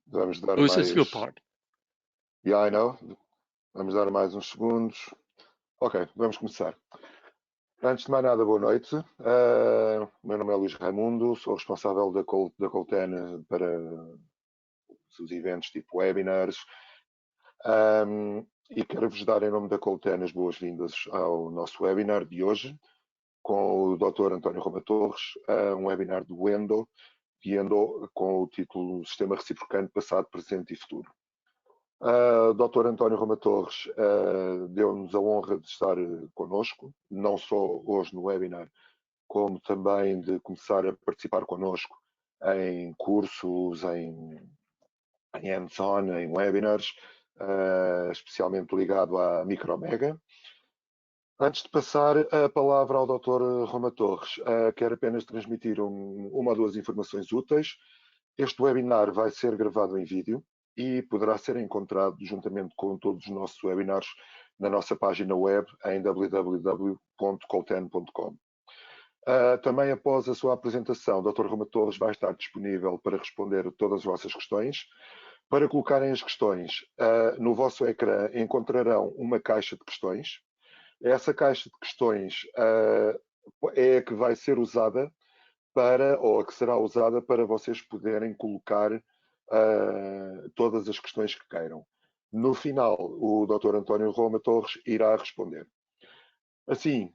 Vamos dar Luís, mais... it's your part. Yeah, I know. Vamos dar mais uns segundos. Ok, vamos começar. Antes de mais nada, boa noite. O meu nome é Luís Raimundo, sou responsável da Colten para os eventos tipo webinars. E quero-vos dar em nome da Colten as boas-vindas ao nosso webinar de hoje, com o Dr. António Roma Torres, um webinar do Endo com o título Sistema Reciprocante Passado, Presente e Futuro. O Dr. António Roma Torres deu-nos a honra de estar connosco, não só hoje no webinar, como também de começar a participar connosco em cursos, em hands-on, em webinars, especialmente ligado à Micromega. Antes de passar a palavra ao Dr. Roma Torres, quero apenas transmitir uma ou duas informações úteis. Este webinar vai ser gravado em vídeo e poderá ser encontrado juntamente com todos os nossos webinars na nossa página web em www.colten.com. Também após a sua apresentação, o Dr. Roma Torres vai estar disponível para responder a todas as vossas questões. Para colocarem as questões, no vosso ecrã encontrarão uma caixa de questões. Essa caixa de questões é a que vai ser usada ou a que será usada para vocês poderem colocar todas as questões que queiram. No final, o Dr. António Roma Torres irá responder. Assim,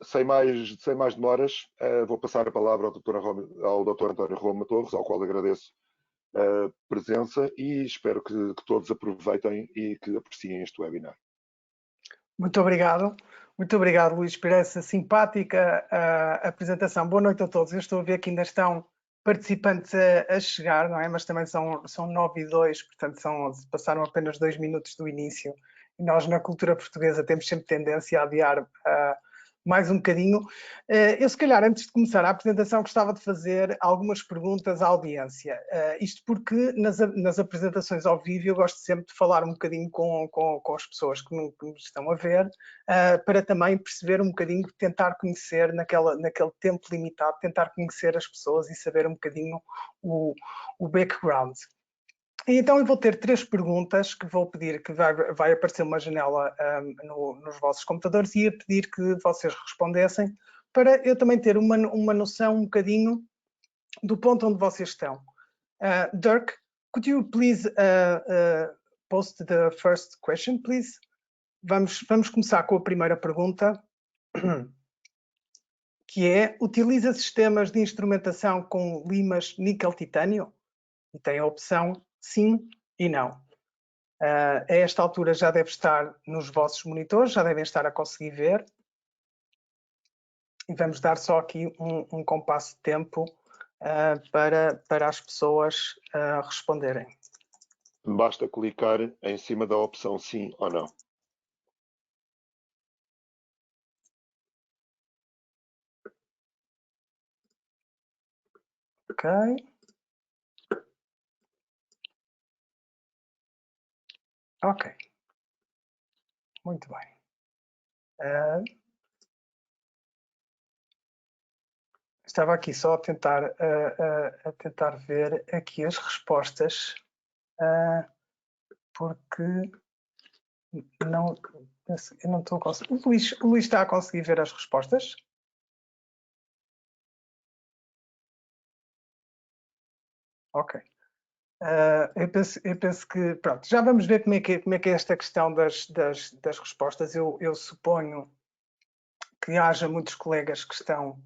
sem mais demoras, vou passar a palavra ao Dr. António Roma Torres, ao qual agradeço a presença e espero que todos aproveitem e que apreciem este webinar. Muito obrigado, Luís, por essa simpática apresentação. Boa noite a todos. Eu estou a ver que ainda estão participantes a chegar, não é? Mas também são 9:02, portanto passaram apenas 2 minutos do início. E nós, na cultura portuguesa, temos sempre tendência a adiar mais um bocadinho. Eu, se calhar, antes de começar a apresentação, gostava de fazer algumas perguntas à audiência. Isto porque nas apresentações ao vivo eu gosto sempre de falar um bocadinho com as pessoas que nos estão a ver, para também perceber um bocadinho, tentar conhecer naquele tempo limitado, tentar conhecer as pessoas e saber um bocadinho o background. Então eu vou ter 3 perguntas que vou pedir, que vai aparecer uma janela nos vossos computadores e ia pedir que vocês respondessem para eu também ter uma noção um bocadinho do ponto onde vocês estão. Dirk, could you please post the first question, please? Vamos começar com a primeira pergunta, que é: utiliza sistemas de instrumentação com limas níquel-titânio? E tem a opção sim e não. A esta altura já deve estar nos vossos monitores, já devem estar a conseguir ver. E vamos dar só aqui um compasso de tempo para as pessoas responderem. Basta clicar em cima da opção sim ou não. Ok. Ok. Muito bem. Estava aqui só a tentar ver aqui as respostas, porque eu não estou a conseguir. O Luís está a conseguir ver as respostas? Ok. Eu penso que, pronto, já vamos ver como é que é esta questão das respostas. Eu suponho que haja muitos colegas que estão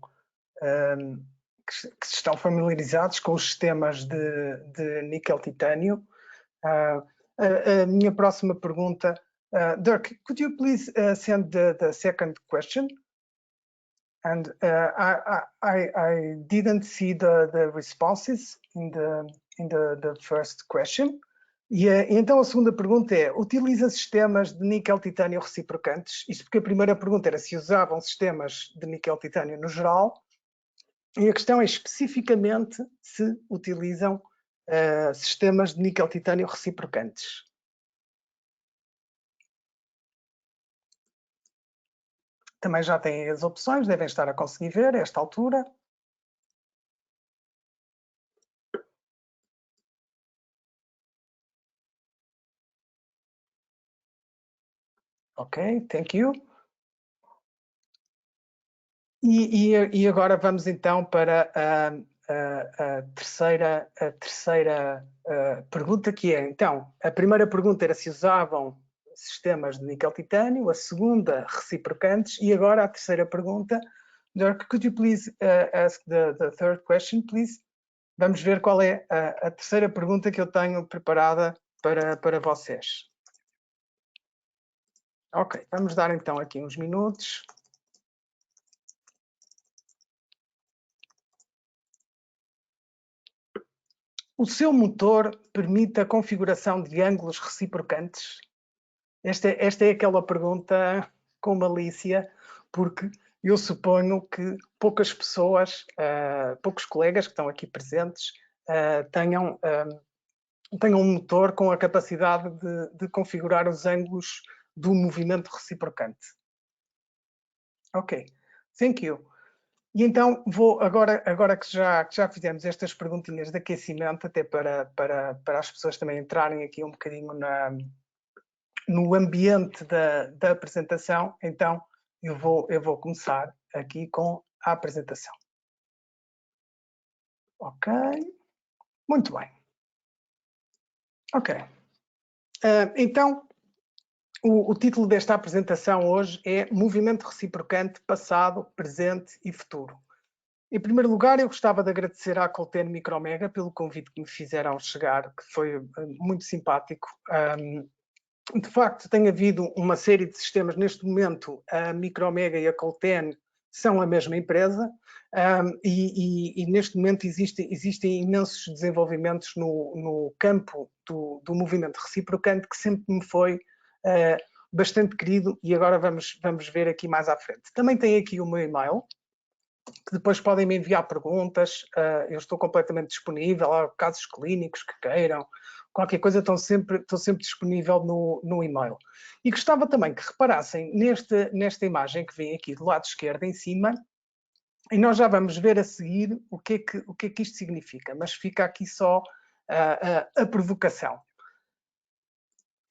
familiarizados com os sistemas de níquel-titânio. A minha próxima pergunta, Dirk, could you please send the second question? And I didn't see the responses in the first question. E então a segunda pergunta é: utiliza sistemas de níquel-titânio reciprocantes? Isto porque a primeira pergunta era se usavam sistemas de níquel-titânio no geral, e a questão é especificamente se utilizam sistemas de níquel-titânio reciprocantes. Também já têm as opções, devem estar a conseguir ver a esta altura. Ok, thank you. E agora vamos então para a terceira pergunta, que é, então, a primeira pergunta era se usavam sistemas de níquel-titânio, a segunda, reciprocantes, e agora a terceira pergunta, Dirk, could you please ask the third question, please? Vamos ver qual é a terceira pergunta que eu tenho preparada para vocês. Ok, vamos dar então aqui uns minutos. O seu motor permite a configuração de ângulos reciprocantes? Esta é aquela pergunta com malícia, porque eu suponho que poucas pessoas, poucos colegas que estão aqui presentes, tenham um motor com a capacidade de configurar os ângulos do movimento reciprocante. Ok, thank you. E então vou, agora que já fizemos estas perguntinhas de aquecimento, até para as pessoas também entrarem aqui um bocadinho no ambiente da apresentação, então eu vou começar aqui com a apresentação. Ok, muito bem. Ok, então o título desta apresentação hoje é Movimento Reciprocante, Passado, Presente e Futuro. Em primeiro lugar, eu gostava de agradecer à Colten Micromega pelo convite que me fizeram chegar, que foi muito simpático. De facto, tem havido uma série de sistemas. Neste momento, a Micromega e a Colten são a mesma empresa e neste momento existem imensos desenvolvimentos no campo do movimento reciprocante, que sempre me foi bastante querido, e agora vamos ver aqui mais à frente. Também tem aqui o meu e-mail, que depois podem me enviar perguntas, eu estou completamente disponível, há casos clínicos que queiram, qualquer coisa, estou sempre disponível no e-mail. E gostava também que reparassem nesta imagem que vem aqui do lado esquerdo em cima, e nós já vamos ver a seguir o que é que isto significa, mas fica aqui só a provocação.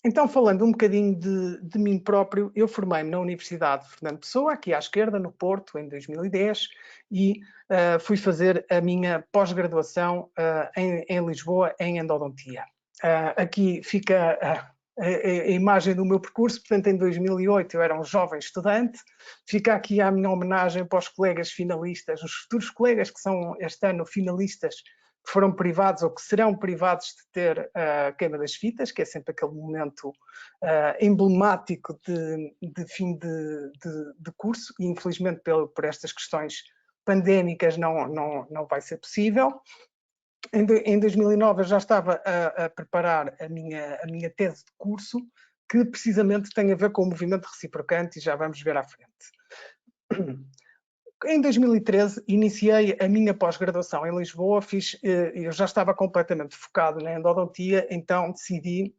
Então, falando um bocadinho de mim próprio, eu formei-me na Universidade de Fernando Pessoa, aqui à esquerda, no Porto, em 2010, e fui fazer a minha pós-graduação em Lisboa, em endodontia. Aqui fica a imagem do meu percurso, portanto, em 2008 eu era um jovem estudante. Fica aqui a minha homenagem para os colegas finalistas, os futuros colegas que são este ano finalistas, que foram privados ou que serão privados de ter a queima das fitas, que é sempre aquele momento emblemático de fim de curso, e infelizmente por estas questões pandémicas não vai ser possível. Em 2009 eu já estava a preparar a minha tese de curso, que precisamente tem a ver com o movimento reciprocante, e já vamos ver à frente. Em 2013 iniciei a minha pós-graduação em Lisboa, eu já estava completamente focado na endodontia, então decidi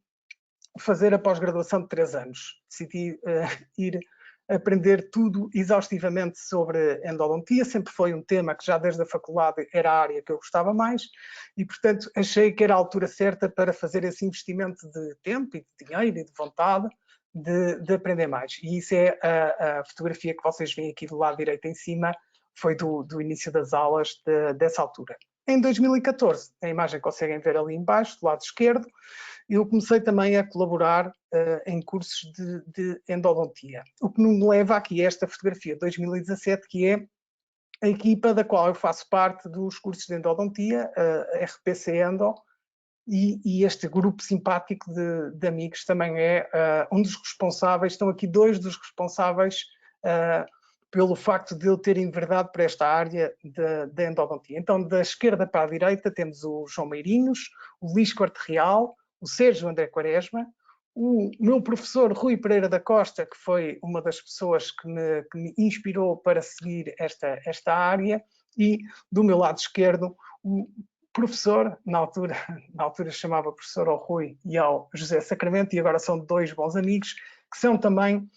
fazer a pós-graduação de 3 anos. Decidi ir aprender tudo exaustivamente sobre endodontia, sempre foi um tema que já desde a faculdade era a área que eu gostava mais, e portanto achei que era a altura certa para fazer esse investimento de tempo e de dinheiro e de vontade de aprender mais. E isso é a fotografia que vocês veem aqui do lado direito em cima, foi do início das aulas dessa altura. Em 2014, a imagem conseguem ver ali embaixo, do lado esquerdo, eu comecei também a colaborar em cursos de endodontia. O que me leva aqui a esta fotografia de 2017, que é a equipa da qual eu faço parte dos cursos de endodontia, a RPC Endo, e este grupo simpático de amigos também é um dos responsáveis. Estão aqui 2 dos responsáveis pelo facto de eu ter enverdado para esta área da endodontia. Então, da esquerda para a direita temos o João Meirinhos, o Luís Corte Real, o Sérgio André Quaresma, o meu professor Rui Pereira da Costa, que foi uma das pessoas que me inspirou para seguir esta área, e do meu lado esquerdo o professor, na altura chamava professor ao Rui e ao José Sacramento, e agora são 2 bons amigos, que são também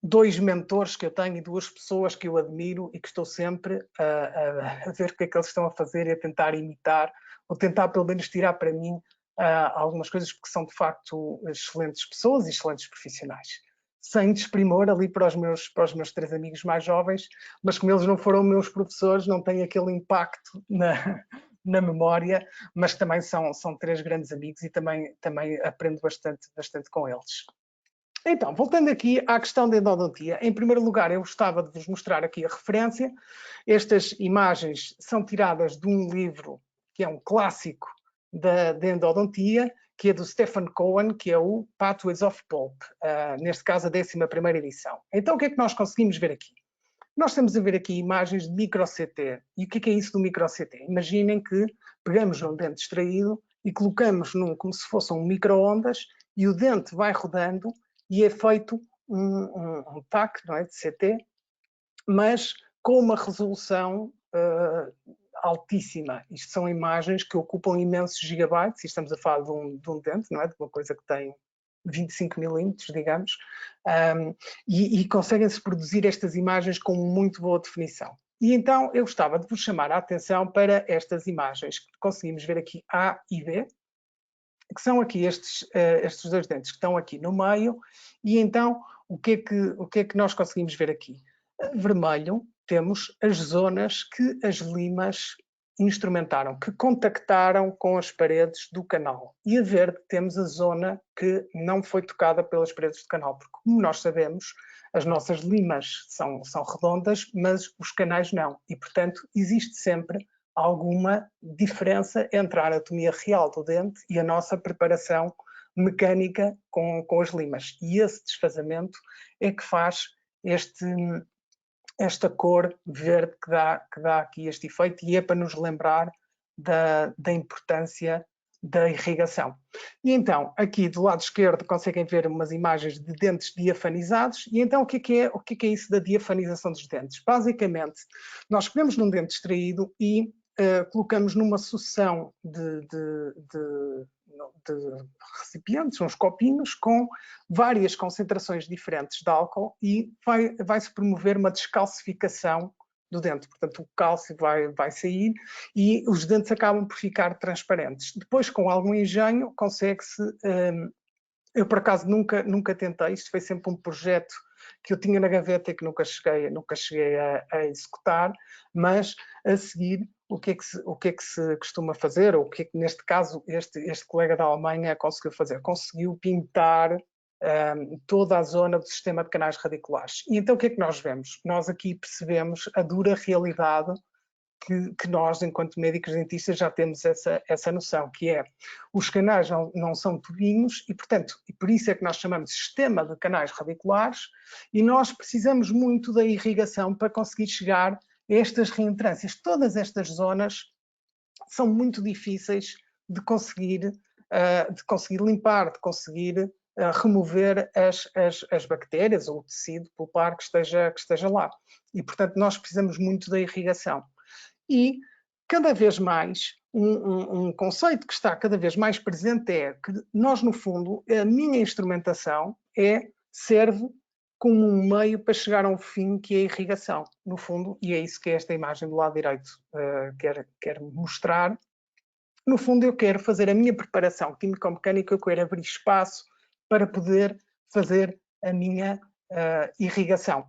2 mentores que eu tenho e 2 pessoas que eu admiro e que estou sempre a ver o que é que eles estão a fazer e a tentar imitar, ou tentar pelo menos tirar para mim algumas coisas, porque são de facto excelentes pessoas e excelentes profissionais. sem desprimor ali para os meus 3 amigos mais jovens, mas como eles não foram meus professores, não têm aquele impacto na memória, mas também são 3 grandes amigos e também aprendo bastante com eles. Então, voltando aqui à questão da endodontia, em primeiro lugar, eu gostava de vos mostrar aqui a referência. Estas imagens são tiradas de um livro que é um clássico da endodontia, que é do Stephen Cohen, que é o Pathways of Pulp, neste caso a 11ª edição. Então, o que é que nós conseguimos ver aqui? Nós estamos a ver aqui imagens de micro-CT. E o que é isso do micro-CT? Imaginem que pegamos um dente extraído e colocamos como se fosse um micro-ondas e o dente vai rodando e é feito um TAC, não é, de CT, mas com uma resolução altíssima. Isto são imagens que ocupam imensos gigabytes, e estamos a falar de um dente, não é? De uma coisa que tem 25 milímetros, digamos, e conseguem-se produzir estas imagens com muito boa definição. E então eu gostava de vos chamar a atenção para estas imagens que conseguimos ver aqui A e B, que são aqui estes 2 dentes que estão aqui no meio, e então o que é que nós conseguimos ver aqui? Vermelho, temos as zonas que as limas instrumentaram, que contactaram com as paredes do canal. E a verde temos a zona que não foi tocada pelas paredes do canal, porque como nós sabemos, as nossas limas são redondas, mas os canais não. E, portanto, existe sempre alguma diferença entre a anatomia real do dente e a nossa preparação mecânica com as limas. E esse desfazamento é que faz esta cor verde que dá aqui este efeito, e é para nos lembrar da importância da irrigação. E então, aqui do lado esquerdo conseguem ver umas imagens de dentes diafanizados, e então o que é isso da diafanização dos dentes? Basicamente, nós pegamos num dente extraído e colocamos numa sucessão de recipientes, uns copinhos, com várias concentrações diferentes de álcool, e vai-se promover uma descalcificação do dente. Portanto, o cálcio vai sair e os dentes acabam por ficar transparentes. Depois, com algum engenho, consegue-se... eu, por acaso, nunca tentei. Isto foi sempre um projeto que eu tinha na gaveta e que nunca cheguei a executar, mas a seguir o que é que se costuma fazer, ou o que é que neste caso este colega da Alemanha conseguiu fazer? Conseguiu pintar toda a zona do sistema de canais radiculares. E então o que é que nós vemos? Nós aqui percebemos a dura realidade que nós, enquanto médicos dentistas, já temos essa noção, que é os canais não são tubinhos e, portanto, e por isso é que nós chamamos de sistema de canais radiculares, e nós precisamos muito da irrigação para conseguir chegar a estas reentrâncias. Todas estas zonas são muito difíceis de conseguir limpar, de conseguir remover as bactérias ou o tecido pulpar que esteja lá. E, portanto, nós precisamos muito da irrigação. E, cada vez mais, um conceito que está cada vez mais presente é que nós, no fundo, a minha instrumentação serve como um meio para chegar a um fim, que é a irrigação, no fundo, e é isso que esta imagem do lado direito quer mostrar. No fundo, eu quero fazer a minha preparação químico-mecânica, eu quero abrir espaço para poder fazer a minha irrigação.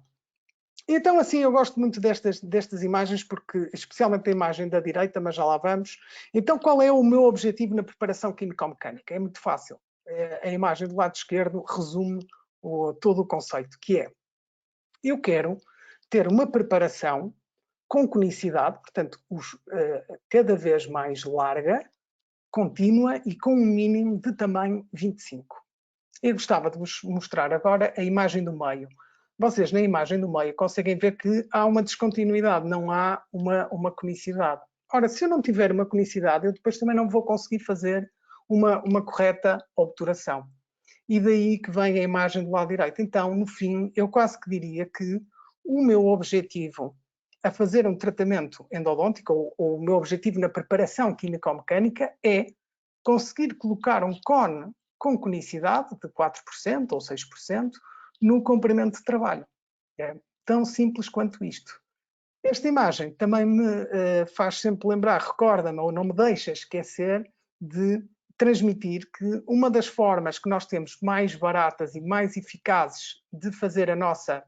Então, assim, eu gosto muito destas imagens, porque, especialmente a imagem da direita, mas já lá vamos. Então, qual é o meu objetivo na preparação químico-mecânica? É muito fácil. A imagem do lado esquerdo resume todo o conceito, que é: eu quero ter uma preparação com conicidade, portanto, cada vez mais larga, contínua e com um mínimo de tamanho 25. Eu gostava de vos mostrar agora a imagem do meio. Vocês, na imagem do meio, conseguem ver que há uma descontinuidade, não há uma conicidade. Ora, se eu não tiver uma conicidade, eu depois também não vou conseguir fazer uma correta obturação. E daí que vem a imagem do lado direito. Então, no fim, eu quase que diria que o meu objetivo a fazer um tratamento endodôntico, ou o meu objetivo na preparação químico-mecânica, é conseguir colocar um cone com conicidade de 4% ou 6% no comprimento de trabalho. É tão simples quanto isto. Esta imagem também me faz sempre lembrar, recorda-me ou não me deixa esquecer de transmitir que uma das formas que nós temos mais baratas e mais eficazes de fazer a nossa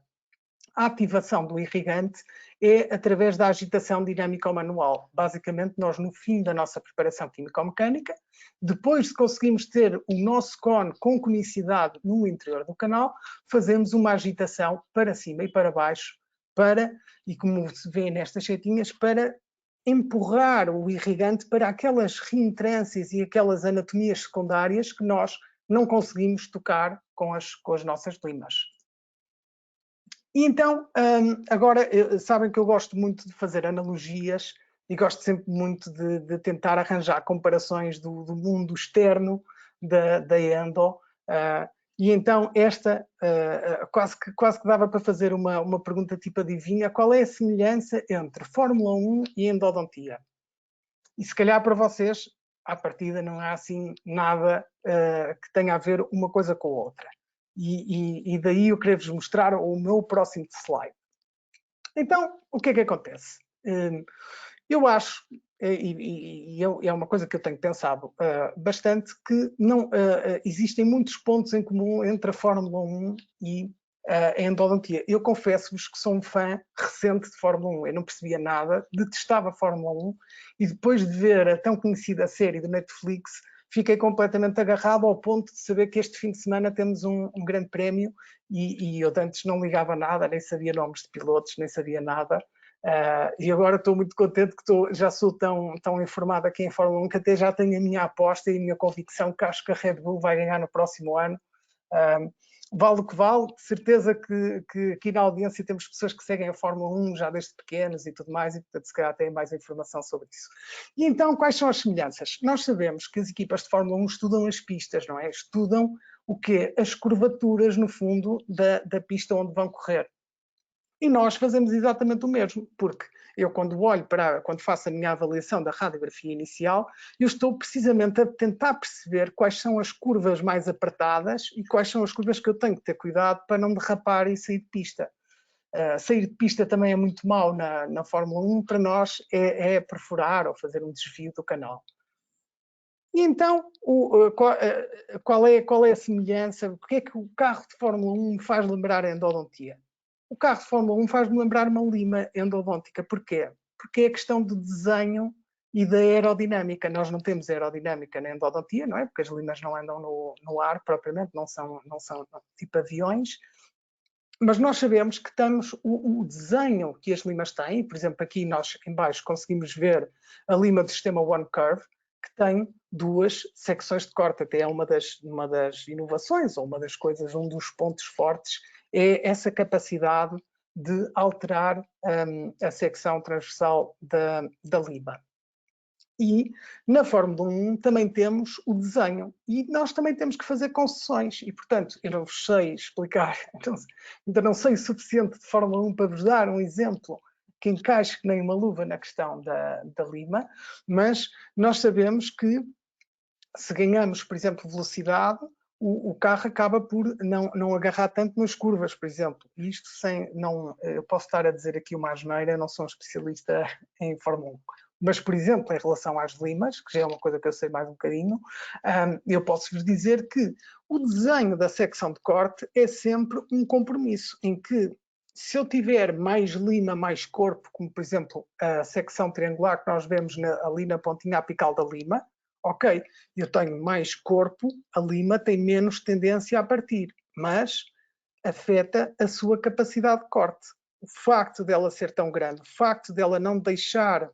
ativação do irrigante é através da agitação dinâmica ou manual. Basicamente, nós no fim da nossa preparação químico-mecânica, depois de conseguirmos ter o nosso cone com conicidade no interior do canal, fazemos uma agitação para cima e para baixo, e como se vê nestas setinhas, para empurrar o irrigante para aquelas reentrâncias e aquelas anatomias secundárias que nós não conseguimos tocar com as nossas limas. E então, agora, sabem que eu gosto muito de fazer analogias e gosto sempre muito de tentar arranjar comparações do mundo externo da Endo. E então, esta quase que dava para fazer uma pergunta tipo adivinha: qual é a semelhança entre Fórmula 1 e endodontia? E se calhar para vocês, à partida, não há assim nada que tenha a ver uma coisa com a outra. E daí eu queria-vos mostrar o meu próximo slide. Então, o que é que acontece? Eu acho, e é uma coisa que eu tenho pensado bastante, que não existem muitos pontos em comum entre a Fórmula 1 e a endodontia. Eu confesso-vos que sou um fã recente de Fórmula 1. Eu não percebia nada, detestava a Fórmula 1 e depois de ver a tão conhecida série do Netflix, fiquei completamente agarrado ao ponto de saber que este fim de semana temos um grande prémio e eu antes não ligava nada, nem sabia nomes de pilotos, nem sabia nada. E agora estou muito contente que já sou tão informado aqui em Fórmula 1 que até já tenho a minha aposta e a minha convicção que acho que a Red Bull vai ganhar no próximo ano. Vale o que vale, de certeza que aqui na audiência temos pessoas que seguem a Fórmula 1 já desde pequenos e tudo mais, e portanto se calhar têm mais informação sobre isso. E então, quais são as semelhanças? Nós sabemos que as equipas de Fórmula 1 estudam as pistas, não é? Estudam o quê? As curvaturas, no fundo, da pista onde vão correr. E nós fazemos exatamente o mesmo, porque eu quando faço a minha avaliação da radiografia inicial, eu estou precisamente a tentar perceber quais são as curvas mais apertadas e quais são as curvas que eu tenho que ter cuidado para não derrapar e sair de pista. Sair de pista também é muito mau na Fórmula 1, para nós é perfurar ou fazer um desvio do canal. E então, qual é a semelhança? O que é que o carro de Fórmula 1 me faz lembrar a endodontia? O carro de Fórmula 1 faz-me lembrar uma lima endodôntica. Porquê? Porque é a questão do desenho e da aerodinâmica. Nós não temos aerodinâmica na endodontia, não é? Porque as limas não andam no ar propriamente, não são tipo aviões. Mas nós sabemos que temos o desenho que as limas têm. Por exemplo, aqui nós em baixo conseguimos ver a lima do sistema One Curve, que tem duas secções de corte. Até é uma das inovações, ou uma das coisas, um dos pontos fortes, é essa capacidade de alterar a secção transversal da lima. E na Fórmula 1 também temos o desenho e nós também temos que fazer concessões e, portanto, eu não vos sei explicar, ainda não sei o suficiente de Fórmula 1 para vos dar um exemplo que encaixe que nem uma luva na questão da lima, mas nós sabemos que se ganhamos, por exemplo, velocidade, o carro acaba por não agarrar tanto nas curvas, por exemplo. Isto eu posso estar a dizer aqui uma asneira, eu não sou um especialista em Fórmula 1. Mas, por exemplo, em relação às limas, que já é uma coisa que eu sei mais um bocadinho, eu posso-vos dizer que o desenho da secção de corte é sempre um compromisso, em que se eu tiver mais lima, mais corpo, como por exemplo a secção triangular que nós vemos ali na pontinha apical da lima, ok, eu tenho mais corpo, a lima tem menos tendência a partir, mas afeta a sua capacidade de corte. O facto dela ser tão grande, o facto dela não deixar,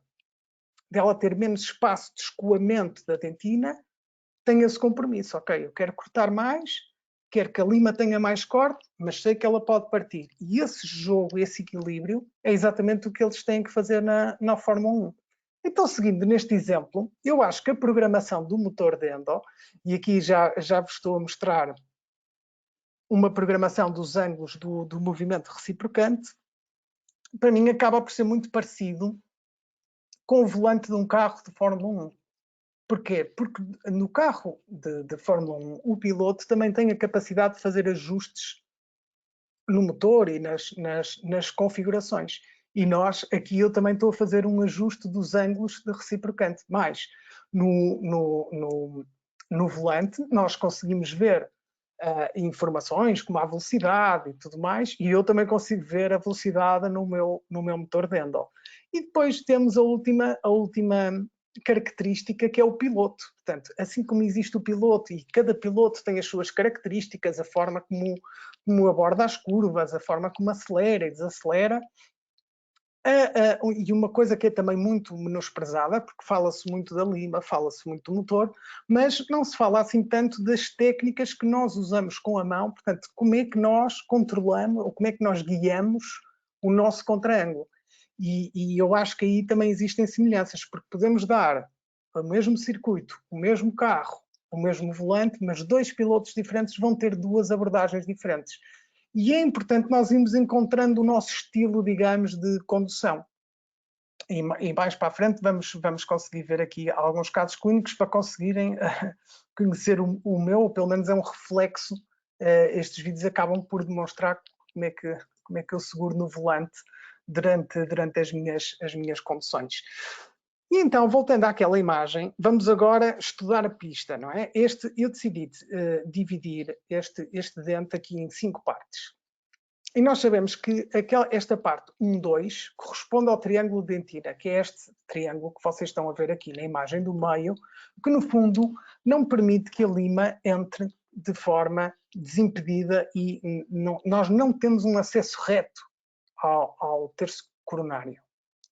dela ter menos espaço de escoamento da dentina, tem esse compromisso. Ok, eu quero cortar mais, quero que a lima tenha mais corte, mas sei que ela pode partir. E esse jogo, esse equilíbrio, é exatamente o que eles têm que fazer na Fórmula 1. Então, seguindo neste exemplo, eu acho que a programação do motor de Endo, e aqui já vos estou a mostrar uma programação dos ângulos do movimento reciprocante, para mim acaba por ser muito parecido com o volante de um carro de Fórmula 1. Porquê? Porque no carro de Fórmula 1, o piloto também tem a capacidade de fazer ajustes no motor e nas configurações. E nós, aqui eu também estou a fazer um ajuste dos ângulos de reciprocante. Mas no volante, nós conseguimos ver informações como a velocidade e tudo mais, e eu também consigo ver a velocidade no meu motor de Endo. E depois temos a última característica, que é o piloto. Portanto, assim como existe o piloto e cada piloto tem as suas características, a forma como aborda as curvas, a forma como acelera e desacelera, e uma coisa que é também muito menosprezada, porque fala-se muito da lima, fala-se muito do motor, mas não se fala assim tanto das técnicas que nós usamos com a mão, portanto, como é que nós controlamos, ou como é que nós guiamos o nosso contraângulo. E eu acho que aí também existem semelhanças, porque podemos dar o mesmo circuito, o mesmo carro, o mesmo volante, mas dois pilotos diferentes vão ter duas abordagens diferentes. E é importante nós irmos encontrando o nosso estilo, digamos, de condução. E mais para a frente vamos conseguir ver aqui alguns casos clínicos para conseguirem conhecer o meu, ou pelo menos é um reflexo. Estes vídeos acabam por demonstrar como é que eu seguro no volante durante as minhas conduções. E então, voltando àquela imagem, vamos agora estudar a pista, não é? Eu decidi dividir este dente aqui em 5 partes. E nós sabemos que esta parte 1, 2 corresponde ao triângulo de dentina, que é este triângulo que vocês estão a ver aqui na imagem do meio, que no fundo não permite que a lima entre de forma desimpedida e nós não temos um acesso reto ao terço coronário.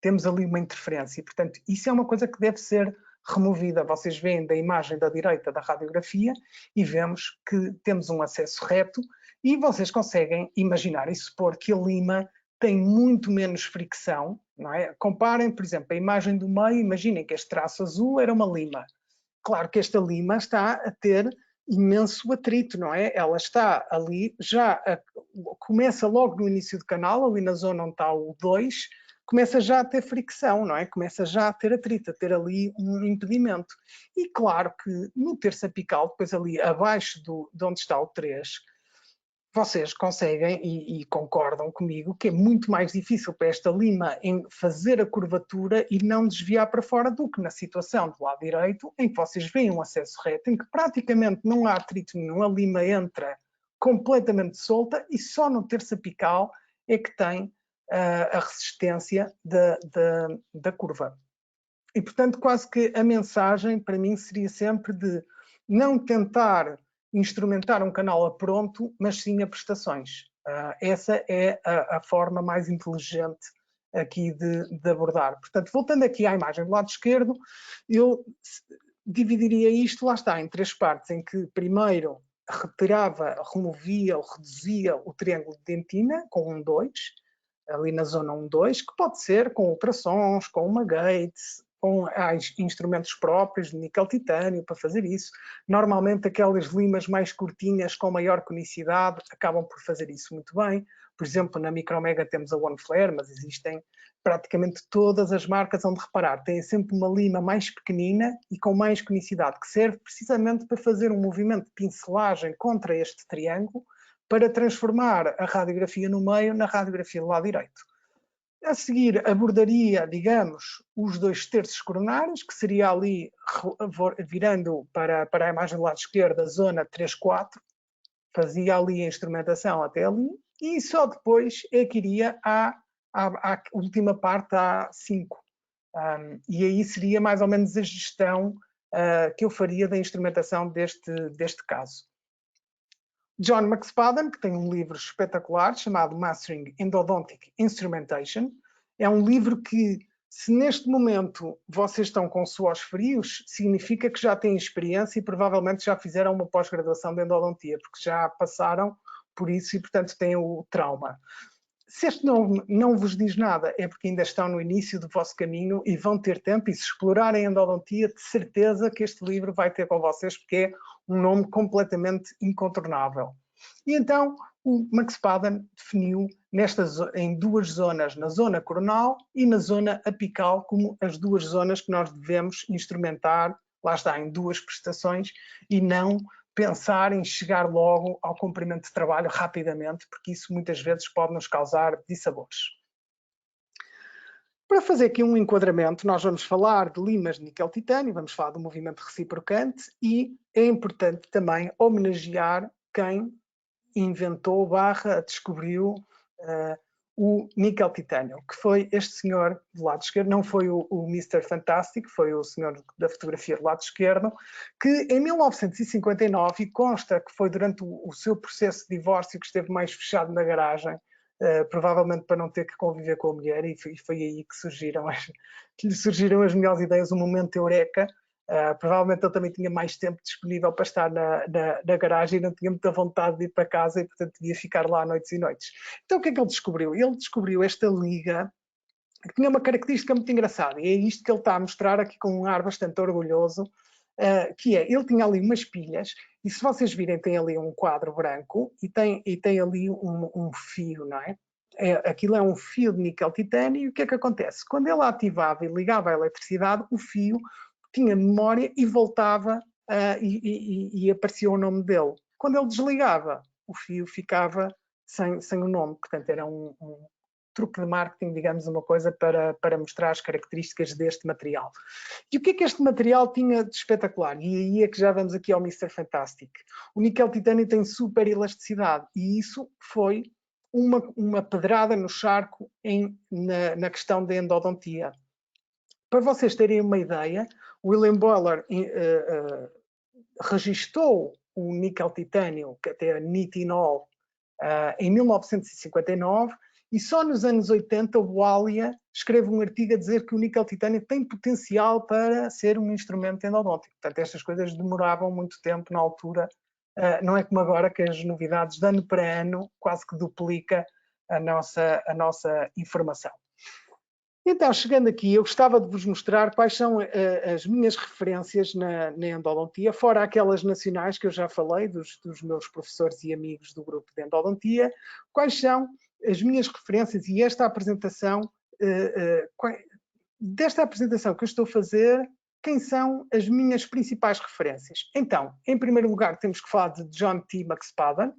Temos ali uma interferência e, portanto, isso é uma coisa que deve ser removida. Vocês veem da imagem da direita da radiografia e vemos que temos um acesso reto e vocês conseguem imaginar e supor que a lima tem muito menos fricção, não é? Comparem, por exemplo, a imagem do meio, imaginem que este traço azul era uma lima. Claro que esta lima está a ter imenso atrito, não é? Ela está ali, começa logo no início do canal, ali na zona onde está o 2, começa já a ter fricção, não é? Começa já a ter atrito, a ter ali um impedimento. E claro que no terço apical, depois ali abaixo de onde está o 3, vocês conseguem e concordam comigo que é muito mais difícil para esta lima em fazer a curvatura e não desviar para fora do que na situação do lado direito, em que vocês veem um acesso reto, em que praticamente não há atrito nenhum, a lima entra completamente solta e só no terço apical é que tem a resistência da curva. E, portanto, quase que a mensagem para mim seria sempre de não tentar instrumentar um canal a pronto, mas sim a prestações. Essa é a forma mais inteligente aqui de abordar. Portanto, voltando aqui à imagem do lado esquerdo, eu dividiria isto, lá está, em 3 partes, em que primeiro removia ou reduzia o triângulo de dentina com 1, 2, ali na zona 1, 2, que pode ser com ultrassons, com uma gate, com instrumentos próprios de níquel-titânio para fazer isso. Normalmente aquelas limas mais curtinhas com maior conicidade acabam por fazer isso muito bem. Por exemplo, na Micromega temos a One Flare, mas existem praticamente todas as marcas onde reparar. Têm sempre uma lima mais pequenina e com mais conicidade, que serve precisamente para fazer um movimento de pincelagem contra este triângulo, para transformar a radiografia no meio na radiografia do lado direito. A seguir, abordaria, digamos, os 2 terços coronários, que seria ali, virando para a imagem do lado esquerdo, a zona 3, 4, fazia ali a instrumentação até ali, e só depois é que iria à última parte, à 5. E aí seria mais ou menos a gestão que eu faria da instrumentação deste caso. John McSpadden, que tem um livro espetacular chamado Mastering Endodontic Instrumentation, é um livro que, se neste momento vocês estão com suores frios, significa que já têm experiência e provavelmente já fizeram uma pós-graduação de endodontia, porque já passaram por isso e, portanto, têm o trauma. Se este nome não vos diz nada, é porque ainda estão no início do vosso caminho e vão ter tempo, e se explorarem endodontia, de certeza que este livro vai ter com vocês, porque é um nome completamente incontornável. E então o McSpadden definiu em 2 zonas, na zona coronal e na zona apical, como as 2 zonas que nós devemos instrumentar, lá está, em 2 prestações, e não pensar em chegar logo ao comprimento de trabalho rapidamente, porque isso muitas vezes pode nos causar dissabores. Para fazer aqui um enquadramento, nós vamos falar de limas de níquel-titânio, vamos falar do movimento reciprocante e é importante também homenagear quem inventou / descobriu o níquel-titânio, que foi este senhor do lado esquerdo, não foi o Mr. Fantastic, foi o senhor da fotografia do lado esquerdo, que em 1959, e consta que foi durante o seu processo de divórcio que esteve mais fechado na garagem, provavelmente para não ter que conviver com a mulher, e foi aí que lhe surgiram as melhores ideias, o momento eureka. Provavelmente ele também tinha mais tempo disponível para estar na garagem e não tinha muita vontade de ir para casa e, portanto, devia ficar lá noites e noites. Então, o que é que ele descobriu? Ele descobriu esta liga que tinha uma característica muito engraçada, e é isto que ele está a mostrar aqui com um ar bastante orgulhoso, que é, ele tinha ali umas pilhas, e se vocês virem, tem ali um quadro branco e tem ali um fio, não é? Aquilo é um fio de níquel-titânio, e o que é que acontece? Quando ele ativava e ligava a eletricidade, o fio tinha memória e voltava e aparecia o nome dele. Quando ele desligava, o fio ficava sem o nome, portanto era um truque de marketing, digamos, uma coisa para mostrar as características deste material. E o que é que este material tinha de espetacular? E aí é que já vamos aqui ao Mr. Fantastic. O níquel-titânio tem super elasticidade e isso foi uma pedrada no charco na questão da endodontia. Para vocês terem uma ideia, William Boyler registou o níquel-titânio, que até é nitinol, em 1959, e só nos anos 80 o Walia escreve um artigo a dizer que o níquel-titânio tem potencial para ser um instrumento endodôntico. Portanto, estas coisas demoravam muito tempo na altura. Não é como agora que as novidades de ano para ano quase que duplica a nossa informação. Então, chegando aqui, eu gostava de vos mostrar quais são as minhas referências na endodontia, fora aquelas nacionais que eu já falei, dos meus professores e amigos do grupo de endodontia, quais são as minhas referências e esta apresentação, desta apresentação que eu estou a fazer, quem são as minhas principais referências? Então, em primeiro lugar, temos que falar de John T. McSpadden,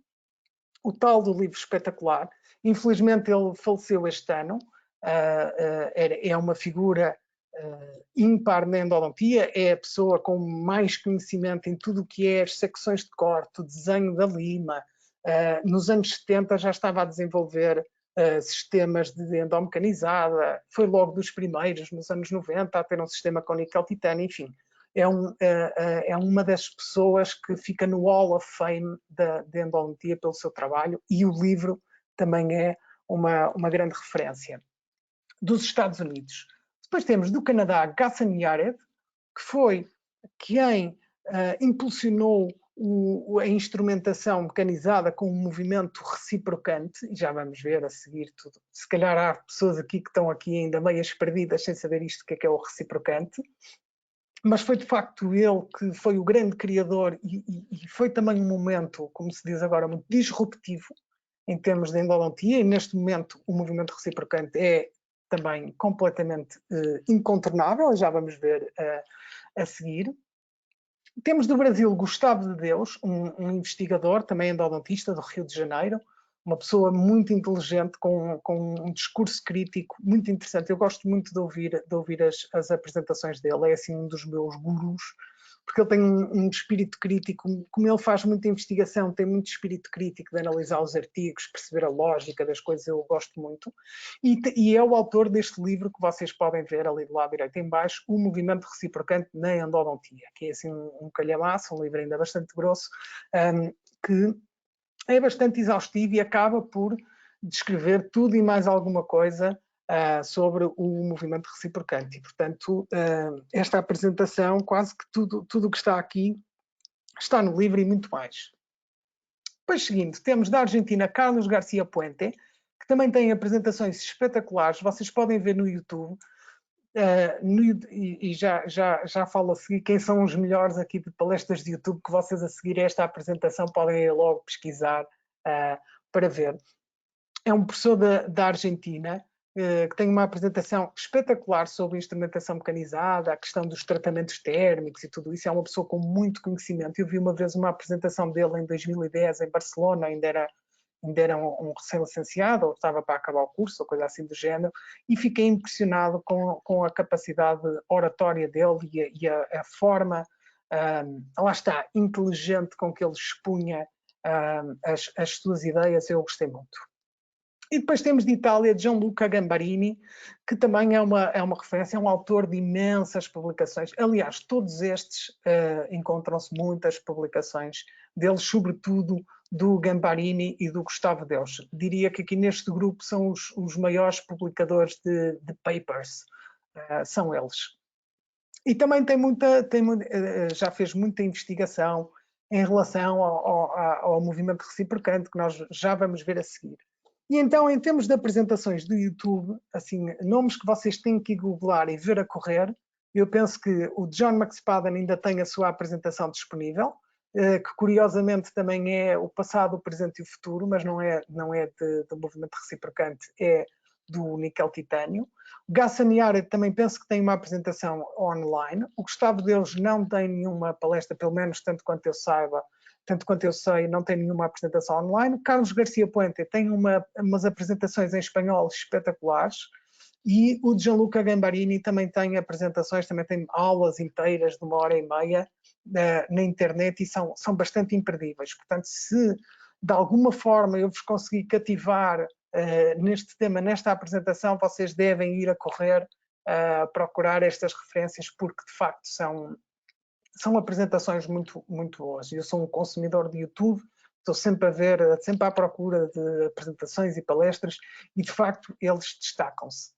o tal do livro espetacular. Infelizmente, ele faleceu este ano. É uma figura ímpar na endodontia, é a pessoa com mais conhecimento em tudo o que é as secções de corte, o desenho da lima. Nos anos 70 já estava a desenvolver sistemas de endomecanizada, foi logo dos primeiros, nos anos 90, a ter um sistema com níquel-titânio, enfim. É uma das pessoas que fica no Hall of Fame da endodontia pelo seu trabalho, e o livro também é uma grande referência. Dos Estados Unidos. Depois temos do Canadá Gassan Yared, que foi quem impulsionou a instrumentação mecanizada com um movimento reciprocante, e já vamos ver a seguir tudo. Se calhar há pessoas aqui que estão aqui ainda meias perdidas sem saber isto, o que é o reciprocante, mas foi de facto ele que foi o grande criador e foi também um momento, como se diz agora, muito disruptivo em termos de endodontia, e neste momento o movimento reciprocante é também completamente incontornável, já vamos ver a seguir. Temos do Brasil Gustavo de Deus, um investigador, também endodontista do Rio de Janeiro, uma pessoa muito inteligente, com um discurso crítico muito interessante. Eu gosto muito de ouvir as apresentações dele, é assim um dos meus gurus, porque ele tem um espírito crítico, como ele faz muita investigação, tem muito espírito crítico de analisar os artigos, perceber a lógica das coisas, eu gosto muito. E é o autor deste livro que vocês podem ver ali do lado direito em baixo, O Movimento Reciprocante na Endodontia, que é assim um calhamaço, um livro ainda bastante grosso, que é bastante exaustivo e acaba por descrever tudo e mais alguma coisa sobre o movimento reciprocante. E, portanto, esta apresentação, quase que tudo o que está aqui, está no livro e muito mais. Depois, seguinte, temos da Argentina Carlos García Puente, que também tem apresentações espetaculares, vocês podem ver no YouTube, e já falo a seguir quem são os melhores aqui de palestras de YouTube, que vocês a seguir esta apresentação podem ir logo pesquisar para ver. É um professor da Argentina, que tem uma apresentação espetacular sobre instrumentação mecanizada, a questão dos tratamentos térmicos e tudo isso. É uma pessoa com muito conhecimento. Eu vi uma vez uma apresentação dele em 2010 em Barcelona, ainda ainda era um recém-licenciado, ou estava para acabar o curso, ou coisa assim do género, e fiquei impressionado com a capacidade oratória dele e a forma, lá está, inteligente com que ele expunha as suas ideias. Eu gostei muito. E depois temos de Itália Gianluca Gambarini, que também é uma referência, é um autor de imensas publicações. Aliás, todos estes encontram-se muitas publicações deles, sobretudo do Gambarini e do Gustavo Deus. Diria que aqui neste grupo são os maiores publicadores de papers, são eles. E também já fez muita investigação em relação ao movimento reciprocante, que nós já vamos ver a seguir. E então, em termos de apresentações do YouTube, assim, nomes que vocês têm que googlar e ver a correr, eu penso que o John McSpadden ainda tem a sua apresentação disponível, que curiosamente também é o passado, o presente e o futuro, mas não é do movimento reciprocante, é do níquel titânio. O Ghassan Yared também penso que tem uma apresentação online. O Gustavo Deus não tem nenhuma palestra, pelo menos tanto quanto eu saiba, tanto quanto eu sei, não tem nenhuma apresentação online. O Carlos Garcia Puente tem umas apresentações em espanhol espetaculares. E o Gianluca Gambarini também tem apresentações, também tem aulas inteiras de 1h30 na internet, e são bastante imperdíveis. Portanto, se de alguma forma eu vos conseguir cativar neste tema, nesta apresentação, vocês devem ir a correr procurar estas referências, porque de facto são apresentações muito, muito boas. Eu sou um consumidor de YouTube, estou sempre a ver, sempre à procura de apresentações e palestras, e de facto eles destacam-se.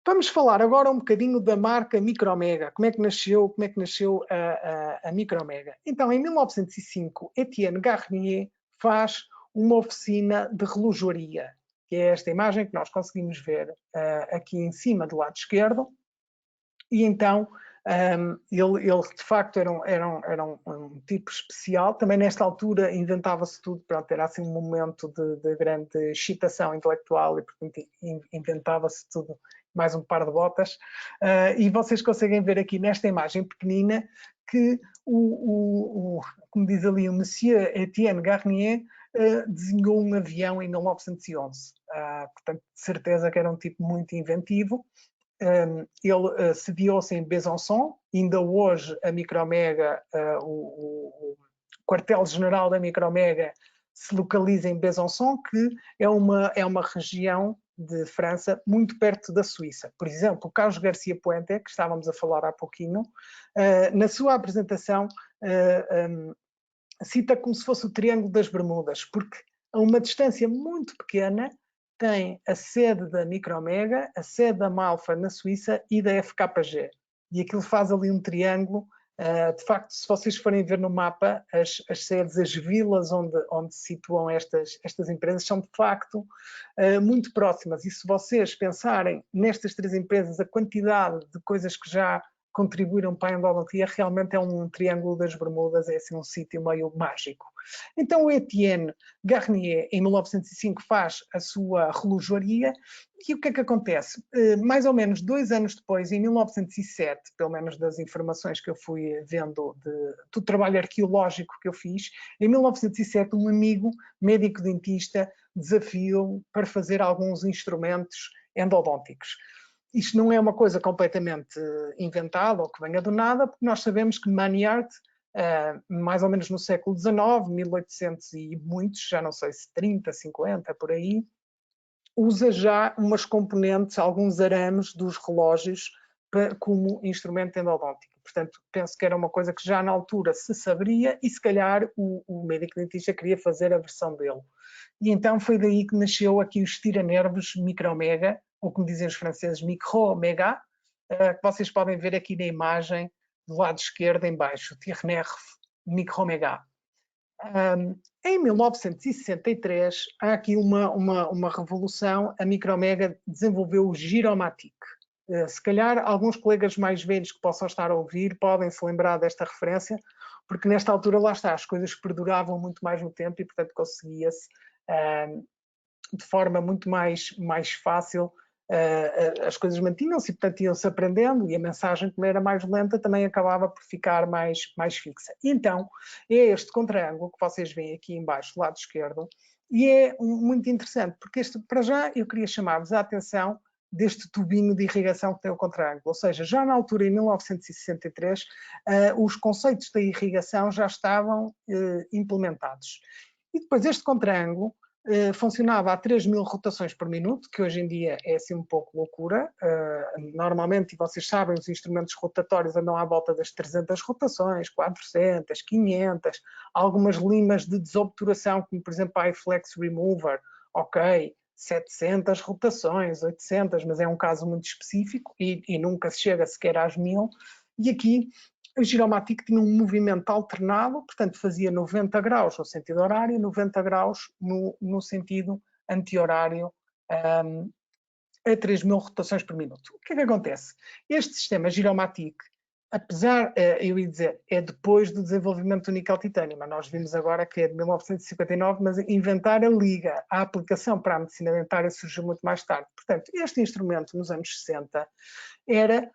Vamos falar agora um bocadinho da marca Micromega. Como é que nasceu a Micromega? Então, em 1905, Etienne Garnier faz uma oficina de relojoaria, que é esta imagem que nós conseguimos ver aqui em cima do lado esquerdo. E então, ele de facto era um tipo especial. Também nesta altura inventava-se tudo, pronto, era assim um momento de grande excitação intelectual, e portanto inventava-se tudo, mais um par de botas. E vocês conseguem ver aqui nesta imagem pequenina que como diz ali, o Monsieur Etienne Garnier desenhou um avião em 1911. Portanto, de certeza que era um tipo muito inventivo. Ele sediou-se em Besançon. Ainda hoje a Micromega, o quartel-general da Micromega se localiza em Besançon, que é uma região de França muito perto da Suíça. Por exemplo, o Carlos Garcia Puente, que estávamos a falar há pouquinho, na sua apresentação cita como se fosse o Triângulo das Bermudas, porque a uma distância muito pequena tem a sede da Micromega, a sede da Malfa na Suíça e da FKG. E aquilo faz ali um triângulo. De facto, se vocês forem ver no mapa, as sedes, as vilas onde se situam estas empresas são de facto muito próximas. E se vocês pensarem nestas três empresas, a quantidade de coisas que já contribuíram para a endodontia, realmente é um triângulo das Bermudas, é assim um sítio meio mágico. Então o Etienne Garnier, em 1905, faz a sua relojoaria, e o que é que acontece? Mais ou menos 2 anos depois, em 1907, pelo menos das informações que eu fui vendo do trabalho arqueológico que eu fiz, em 1907 um amigo médico-dentista desafiou-me para fazer alguns instrumentos endodônticos. Isto não é uma coisa completamente inventada ou que venha do nada, porque nós sabemos que Maniard, mais ou menos no século XIX, 1800 e muitos, já não sei se 30, 50, por aí, usa já umas componentes, alguns arames dos relógios como instrumento endodôntico. Portanto, penso que era uma coisa que já na altura se saberia, e se calhar o médico dentista queria fazer a versão dele. E então foi daí que nasceu aqui os tiranervos Micromega, ou como dizem os franceses, Micromega, que vocês podem ver aqui na imagem do lado esquerdo em baixo, Tiranerv Micromega. Em 1963 há aqui uma revolução. A Micromega desenvolveu o Giromatic. Se calhar alguns colegas mais velhos que possam estar a ouvir podem se lembrar desta referência, porque nesta altura, lá está, as coisas perduravam muito mais no tempo e portanto conseguia-se de forma muito mais fácil as coisas mantinham-se e, portanto, iam-se aprendendo e a mensagem, como era mais lenta, também acabava por ficar mais fixa. E então, é este contraângulo que vocês veem aqui embaixo, do lado esquerdo, e é muito interessante, porque para já eu queria chamar-vos a atenção deste tubinho de irrigação que tem o contraângulo. Ou seja, já na altura, em 1963, os conceitos da irrigação já estavam implementados. E depois este contraângulo funcionava a 3.000 rotações por minuto, que hoje em dia é assim um pouco loucura. Normalmente, e vocês sabem, os instrumentos rotatórios andam à volta das 300 rotações, 400, 500, algumas limas de desobturação, como por exemplo a iFlex Remover, ok, 700 rotações, 800, mas é um caso muito específico e nunca se chega sequer às 1.000. E aqui o Giromatic tinha um movimento alternado, portanto fazia 90 graus no sentido horário, 90 graus no sentido anti-horário, a 3.000 rotações por minuto. O que é que acontece? Este sistema Giromatic, apesar, eu ia dizer, é depois do desenvolvimento do níquel-titânio, mas nós vimos agora que é de 1959, mas inventar a liga, a aplicação para a medicina dentária surgiu muito mais tarde. Portanto, este instrumento, nos anos 60, era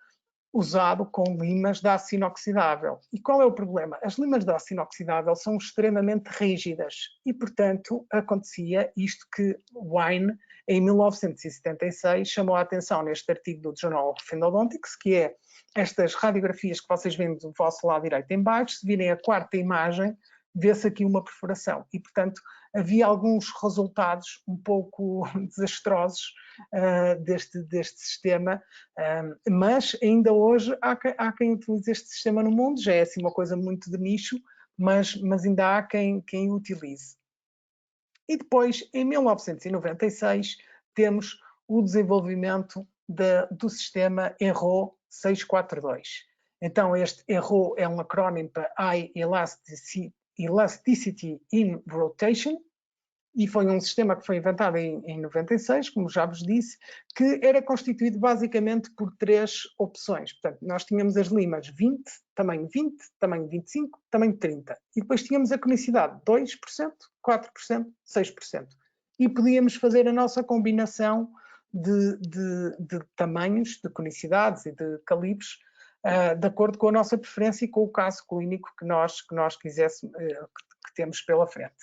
usado com limas de aço inoxidável. E qual é o problema? As limas de aço inoxidável são extremamente rígidas e, portanto, acontecia isto que Wine, em 1976, chamou a atenção neste artigo do Journal of Endodontics, que é estas radiografias que vocês veem do vosso lado direito em baixo. Se virem a quarta imagem, vê-se aqui uma perfuração. E, portanto, havia alguns resultados um pouco desastrosos deste sistema, mas ainda hoje há quem utilize este sistema no mundo. Já é assim uma coisa muito de nicho, mas ainda há quem o utilize. E depois, em 1996, temos o desenvolvimento do sistema ERRO 642. Então, este ERRO é um acrónimo para High Elasticity in Rotation, e foi um sistema que foi inventado em 96, como já vos disse, que era constituído basicamente por 3 opções. Portanto, nós tínhamos as limas 20, tamanho 20, tamanho 25, tamanho 30. E depois tínhamos a conicidade 2%, 4%, 6%. E podíamos fazer a nossa combinação de tamanhos, de conicidades e de calibres, de acordo com a nossa preferência e com o caso clínico que nós quiséssemos, que temos pela frente.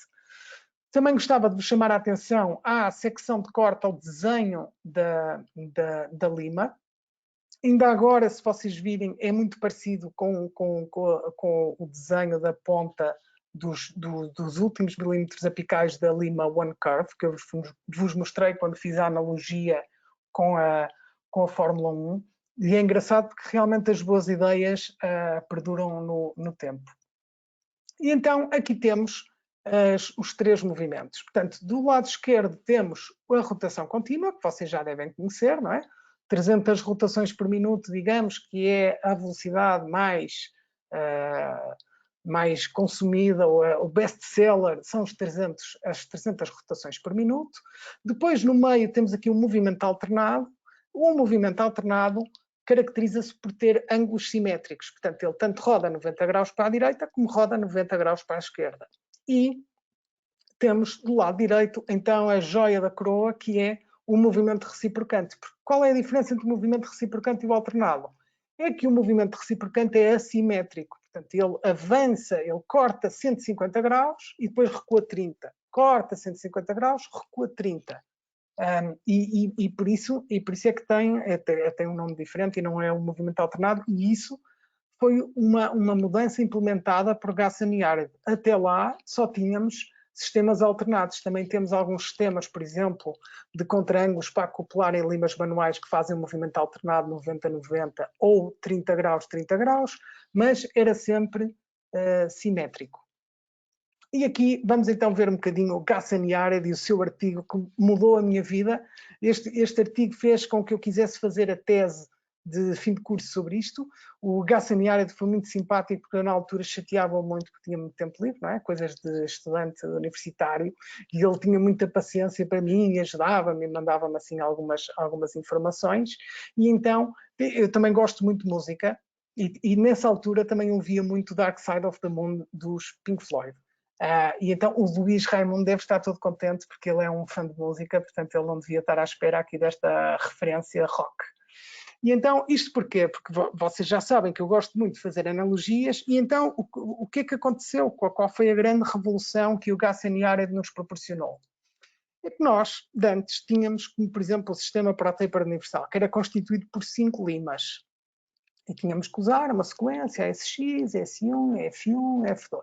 Também gostava de vos chamar a atenção à secção de corte, ao desenho da lima. Ainda agora, se vocês virem, é muito parecido com o desenho da ponta dos últimos milímetros apicais da lima One Curve, que eu vos mostrei quando fiz a analogia com a Fórmula 1. E é engraçado porque realmente as boas ideias perduram no tempo. E então aqui temos os 3 movimentos. Portanto, do lado esquerdo temos a rotação contínua, que vocês já devem conhecer, não é? 300 rotações por minuto, digamos, que é a velocidade mais consumida, ou o best seller, são as 300 rotações por minuto. Depois, no meio, temos aqui um movimento alternado. O movimento alternado caracteriza-se por ter ângulos simétricos. Portanto, ele tanto roda 90 graus para a direita, como roda 90 graus para a esquerda. E temos do lado direito, então, a joia da coroa, que é o movimento reciprocante. Qual é a diferença entre o movimento reciprocante e o alternado? É que o movimento reciprocante é assimétrico. Portanto, ele avança, ele corta 150 graus e depois recua 30. Corta 150 graus, recua 30. E por isso é que tem um nome diferente e não é um movimento alternado, e isso foi uma mudança implementada por Ghassan Yared. Até lá só tínhamos sistemas alternados. Também temos alguns sistemas, por exemplo, de contraângulos para acoplar em limas manuais que fazem um movimento alternado 90-90 ou 30 graus, 30 graus, mas era sempre simétrico. E aqui vamos então ver um bocadinho o Ghassan Yared e o seu artigo que mudou a minha vida. Este artigo fez com que eu quisesse fazer a tese de fim de curso sobre isto. O Ghassan Yared foi muito simpático porque eu na altura chateava muito porque tinha muito tempo livre, não é? Coisas de estudante universitário, e ele tinha muita paciência para mim e ajudava-me e mandava-me assim algumas informações. E então eu também gosto muito de música e nessa altura também ouvia muito Dark Side of the Moon dos Pink Floyd. E então o Luís Raimundo deve estar todo contente porque ele é um fã de música, portanto ele não devia estar à espera aqui desta referência rock. E então, isto porquê? Porque vocês já sabem que eu gosto muito de fazer analogias, e então o que é que aconteceu? Qual foi a grande revolução que o Gaussian Yared nos proporcionou? É que nós, de antes, tínhamos, como por exemplo, o sistema Protaper universal, que era constituído por 5 limas. E tínhamos que usar uma sequência ASX, S1, F1, F2.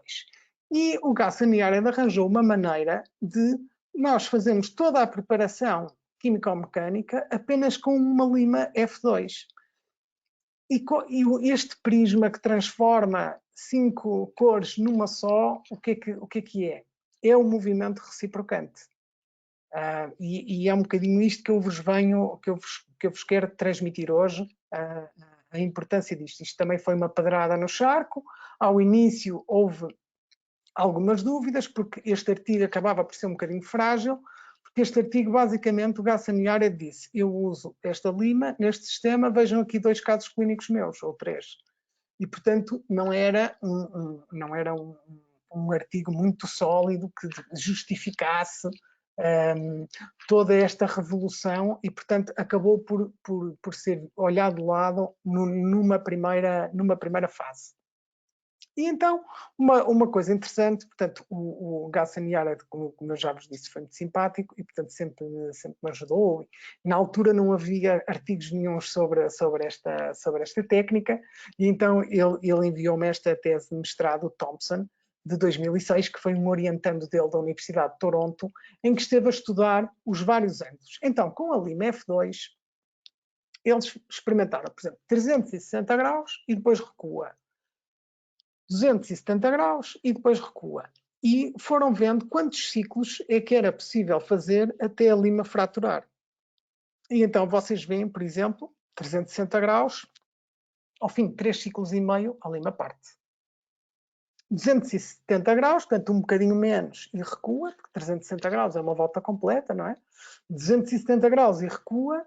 E o Gaussian Yared arranjou uma maneira de nós fazermos toda a preparação químico-mecânica apenas com uma lima F2. E este prisma que transforma 5 cores numa só, o que é que é? É o movimento reciprocante. E é um bocadinho isto que eu vos quero transmitir hoje, a importância disto. Isto também foi uma pedrada no charco. Ao início houve algumas dúvidas, porque este artigo acabava por ser um bocadinho frágil, porque este artigo, basicamente, o Gaussian Yared disse: eu uso esta lima neste sistema, vejam aqui 2 casos clínicos meus, ou 3. E, portanto, não era um artigo muito sólido que justificasse toda esta revolução e, portanto, acabou por ser olhado de lado numa primeira fase. E então, uma coisa interessante, portanto, o Gaussian Yared, como eu já vos disse, foi muito simpático e, portanto, sempre me ajudou. Na altura não havia artigos nenhuns sobre esta técnica, e então ele enviou-me esta tese de mestrado, o Thompson, de 2006, que foi um orientando dele da Universidade de Toronto, em que esteve a estudar os vários ângulos. Então, com a lima F2, eles experimentaram, por exemplo, 360 graus e depois recua. 270 graus e depois recua. E foram vendo quantos ciclos é que era possível fazer até a lima fraturar. E então vocês veem, por exemplo, 360 graus, ao fim de 3 ciclos e meio, a lima parte. 270 graus, portanto um bocadinho menos e recua, porque 360 graus é uma volta completa, não é? 270 graus e recua,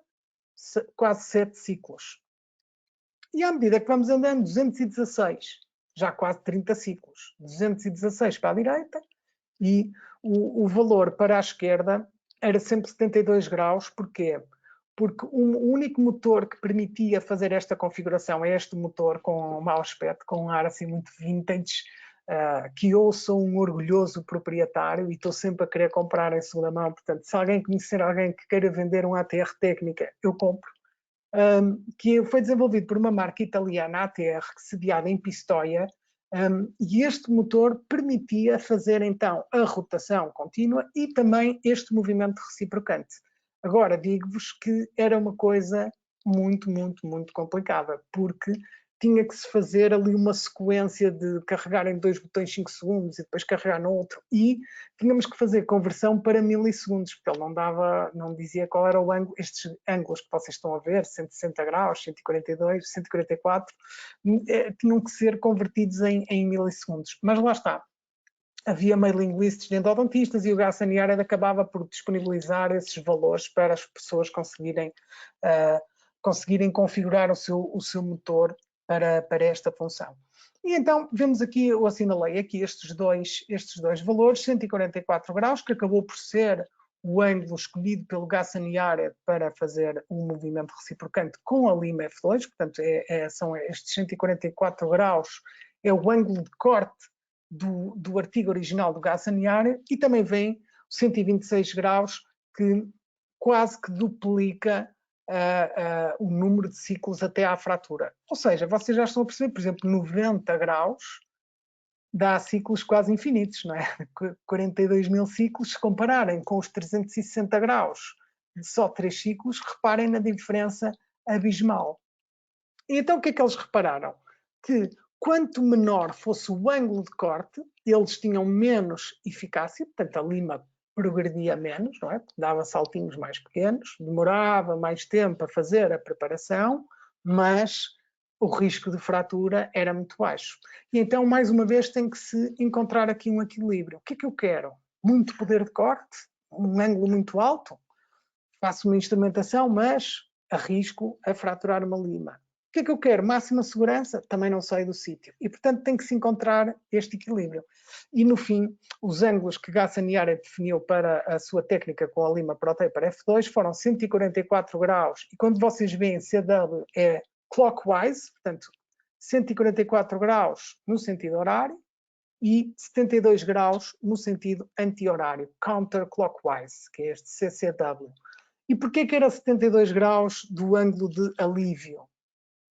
quase 7 ciclos. E à medida que vamos andando, 216, já quase 30 ciclos. 216 para a direita e o valor para a esquerda era sempre 72 graus. Porquê? Porque o único motor que permitia fazer esta configuração é este motor com um mau aspecto, com um ar assim muito vintage, que eu sou um orgulhoso proprietário e estou sempre a querer comprar em segunda mão. Portanto, se alguém conhecer alguém que queira vender um ATR técnica, eu compro. Que foi desenvolvido por uma marca italiana, ATR, sediada em Pistoia, e este motor permitia fazer então a rotação contínua e também este movimento reciprocante. Agora, digo-vos que era uma coisa muito, muito, muito complicada, porque tinha que se fazer ali uma sequência de carregar em 2 botões 5 segundos e depois carregar no outro, e tínhamos que fazer conversão para milissegundos, porque ele não dizia qual era o ângulo. Estes ângulos que vocês estão a ver, 160 graus, 142, 144, tinham que ser convertidos em milissegundos. Mas lá está. Havia mailing lists de endodontistas e o Gaussian Yared acabava por disponibilizar esses valores para as pessoas conseguirem configurar o seu motor para esta função. E então vemos aqui, eu assinalei aqui estes dois valores, 144 graus, que acabou por ser o ângulo escolhido pelo Gaussian Yared para fazer um movimento reciprocante com a lima F2, portanto são estes 144 graus, é o ângulo de corte do artigo original do Gaussian Yared, e também vem 126 graus, que quase que duplica o número de ciclos até à fratura. Ou seja, vocês já estão a perceber, por exemplo, 90 graus dá ciclos quase infinitos, não é? 42 mil ciclos, se compararem com os 360 graus de só 3 ciclos, reparem na diferença abismal. E então o que é que eles repararam? Que quanto menor fosse o ângulo de corte, eles tinham menos eficácia, portanto a lima progredia menos, não é? Dava saltinhos mais pequenos, demorava mais tempo a fazer a preparação, mas o risco de fratura era muito baixo. E então, mais uma vez, tem que se encontrar aqui um equilíbrio. O que é que eu quero? Muito poder de corte? Um ângulo muito alto? Faço uma instrumentação, mas arrisco a fraturar uma lima. que é que eu quero? Máxima segurança? Também não saio do sítio. E, portanto, tem que se encontrar este equilíbrio. E, no fim, os ângulos que Gassaniara definiu para a sua técnica com a lima Protaper F2 foram 144 graus. E quando vocês veem CW é clockwise, portanto, 144 graus no sentido horário e 72 graus no sentido anti-horário, counterclockwise, que é este CCW. E porquê que era 72 graus do ângulo de alívio?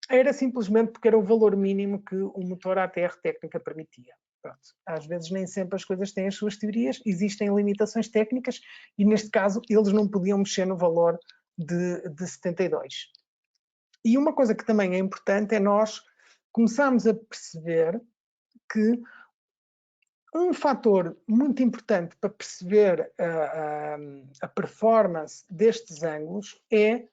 Era simplesmente porque era o valor mínimo que o motor ATR técnica permitia. Pronto. Às vezes nem sempre as coisas têm as suas teorias, existem limitações técnicas e neste caso eles não podiam mexer no valor de 72. E uma coisa que também é importante é nós começarmos a perceber que um fator muito importante para perceber a performance destes ângulos é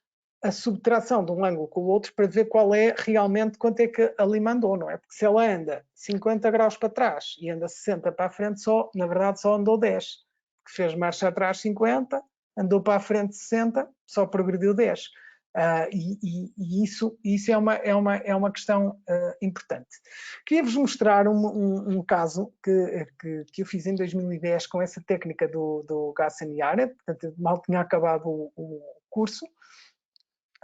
a subtração de um ângulo com o outro para ver qual é realmente quanto é que a lima andou, não é? Porque se ela anda 50 graus para trás e anda 60 para a frente, na verdade só andou 10. Porque fez marcha atrás 50, andou para a frente 60, só progrediu 10. E isso é uma questão importante. Queria-vos mostrar um caso que eu fiz em 2010 com essa técnica do Gassaniara, portanto, mal tinha acabado o curso.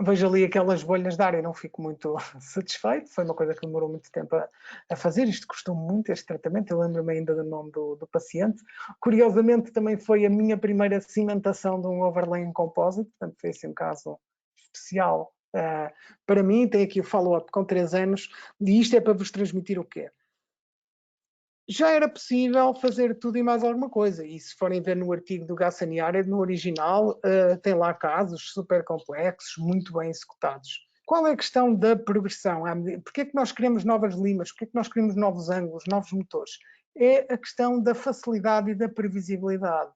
Vejo ali aquelas bolhas de ar e não fico muito satisfeito. Foi uma coisa que demorou muito tempo a fazer. Isto custou muito, este tratamento. Eu lembro-me ainda do nome do paciente. Curiosamente, também foi a minha primeira cimentação de um overlay em composite. Portanto, foi assim um caso especial para mim. Tem aqui o follow-up com 3 anos. E isto é para vos transmitir o quê? Já era possível fazer tudo e mais alguma coisa. E se forem ver no artigo do Gassaniara, no original, tem lá casos super complexos, muito bem executados. Qual é a questão da progressão? Porquê é que nós queremos novas limas? Porquê é que nós queremos novos ângulos, novos motores? É a questão da facilidade e da previsibilidade.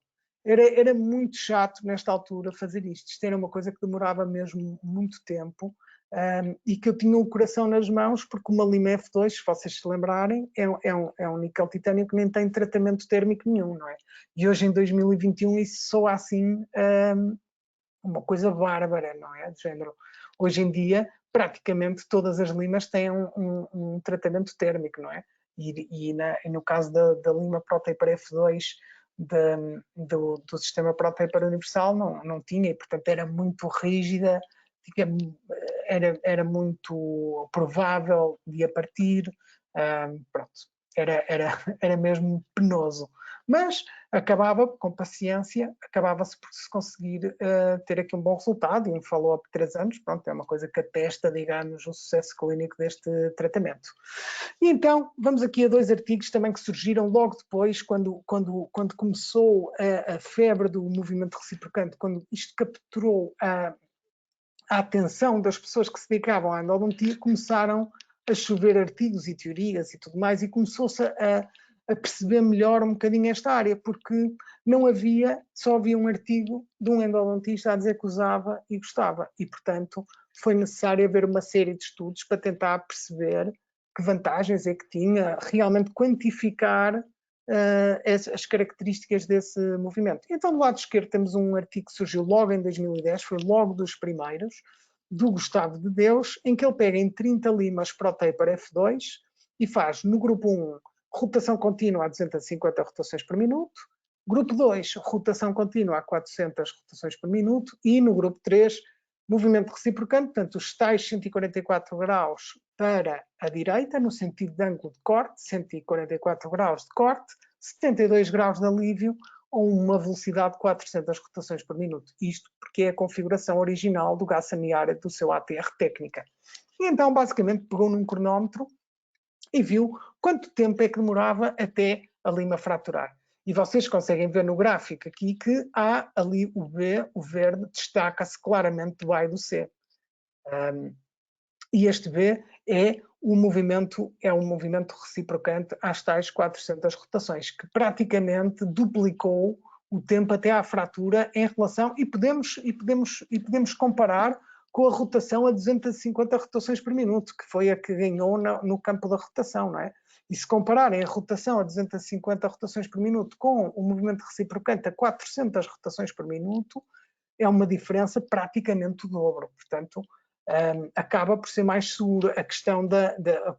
Era muito chato, nesta altura, fazer isto. Isto era uma coisa que demorava mesmo muito tempo. E que eu tinha o coração nas mãos, porque uma lima F2, se vocês se lembrarem, é um níquel titânio que nem tem tratamento térmico nenhum, não é? E hoje, em 2021, isso soa assim uma coisa bárbara, não é? De género. Hoje em dia, praticamente todas as limas têm um tratamento térmico, não é? E no caso da lima Protaper F2, do sistema Protaper universal, não tinha, e portanto era muito rígida, era muito provável de ia partir, pronto, era mesmo penoso. Mas acabava, com paciência, acabava-se por se conseguir ter aqui um bom resultado, e um follow-up de 3 anos, pronto, é uma coisa que atesta, digamos, o sucesso clínico deste tratamento. E então, vamos aqui a 2 artigos também que surgiram logo depois, quando começou a febre do movimento reciprocante, quando isto capturou a atenção das pessoas que se dedicavam à endodontia, começaram a chover artigos e teorias e tudo mais, e começou-se a perceber melhor um bocadinho esta área, porque só havia um artigo de um endodontista a dizer que usava e gostava, e portanto foi necessário haver uma série de estudos para tentar perceber que vantagens é que tinha, realmente quantificar as características desse movimento. Então, do lado esquerdo temos um artigo que surgiu logo em 2010, foi logo dos primeiros, do Gustavo de Deus, em que ele pega em 30 limas Protaper F2 e faz no grupo 1 rotação contínua a 250 rotações por minuto, grupo 2 rotação contínua a 400 rotações por minuto e no grupo 3 movimento reciprocante, portanto os tais 144 graus para a direita, no sentido de ângulo de corte, 144 graus de corte, 72 graus de alívio ou uma velocidade de 400 rotações por minuto. Isto porque é a configuração original do Gassaniara do seu ATR técnica. E então, basicamente, pegou num cronómetro e viu quanto tempo é que demorava até a lima fraturar. E vocês conseguem ver no gráfico aqui que há ali o B, o verde, destaca-se claramente do A e do C. E este B é um movimento reciprocante às tais 400 rotações, que praticamente duplicou o tempo até à fratura em relação, e podemos comparar com a rotação a 250 rotações por minuto, que foi a que ganhou no campo da rotação, não é? E se compararem a rotação a 250 rotações por minuto com o movimento reciprocante a 400 rotações por minuto, é uma diferença praticamente o dobro. Portanto, acaba por ser mais seguro. A questão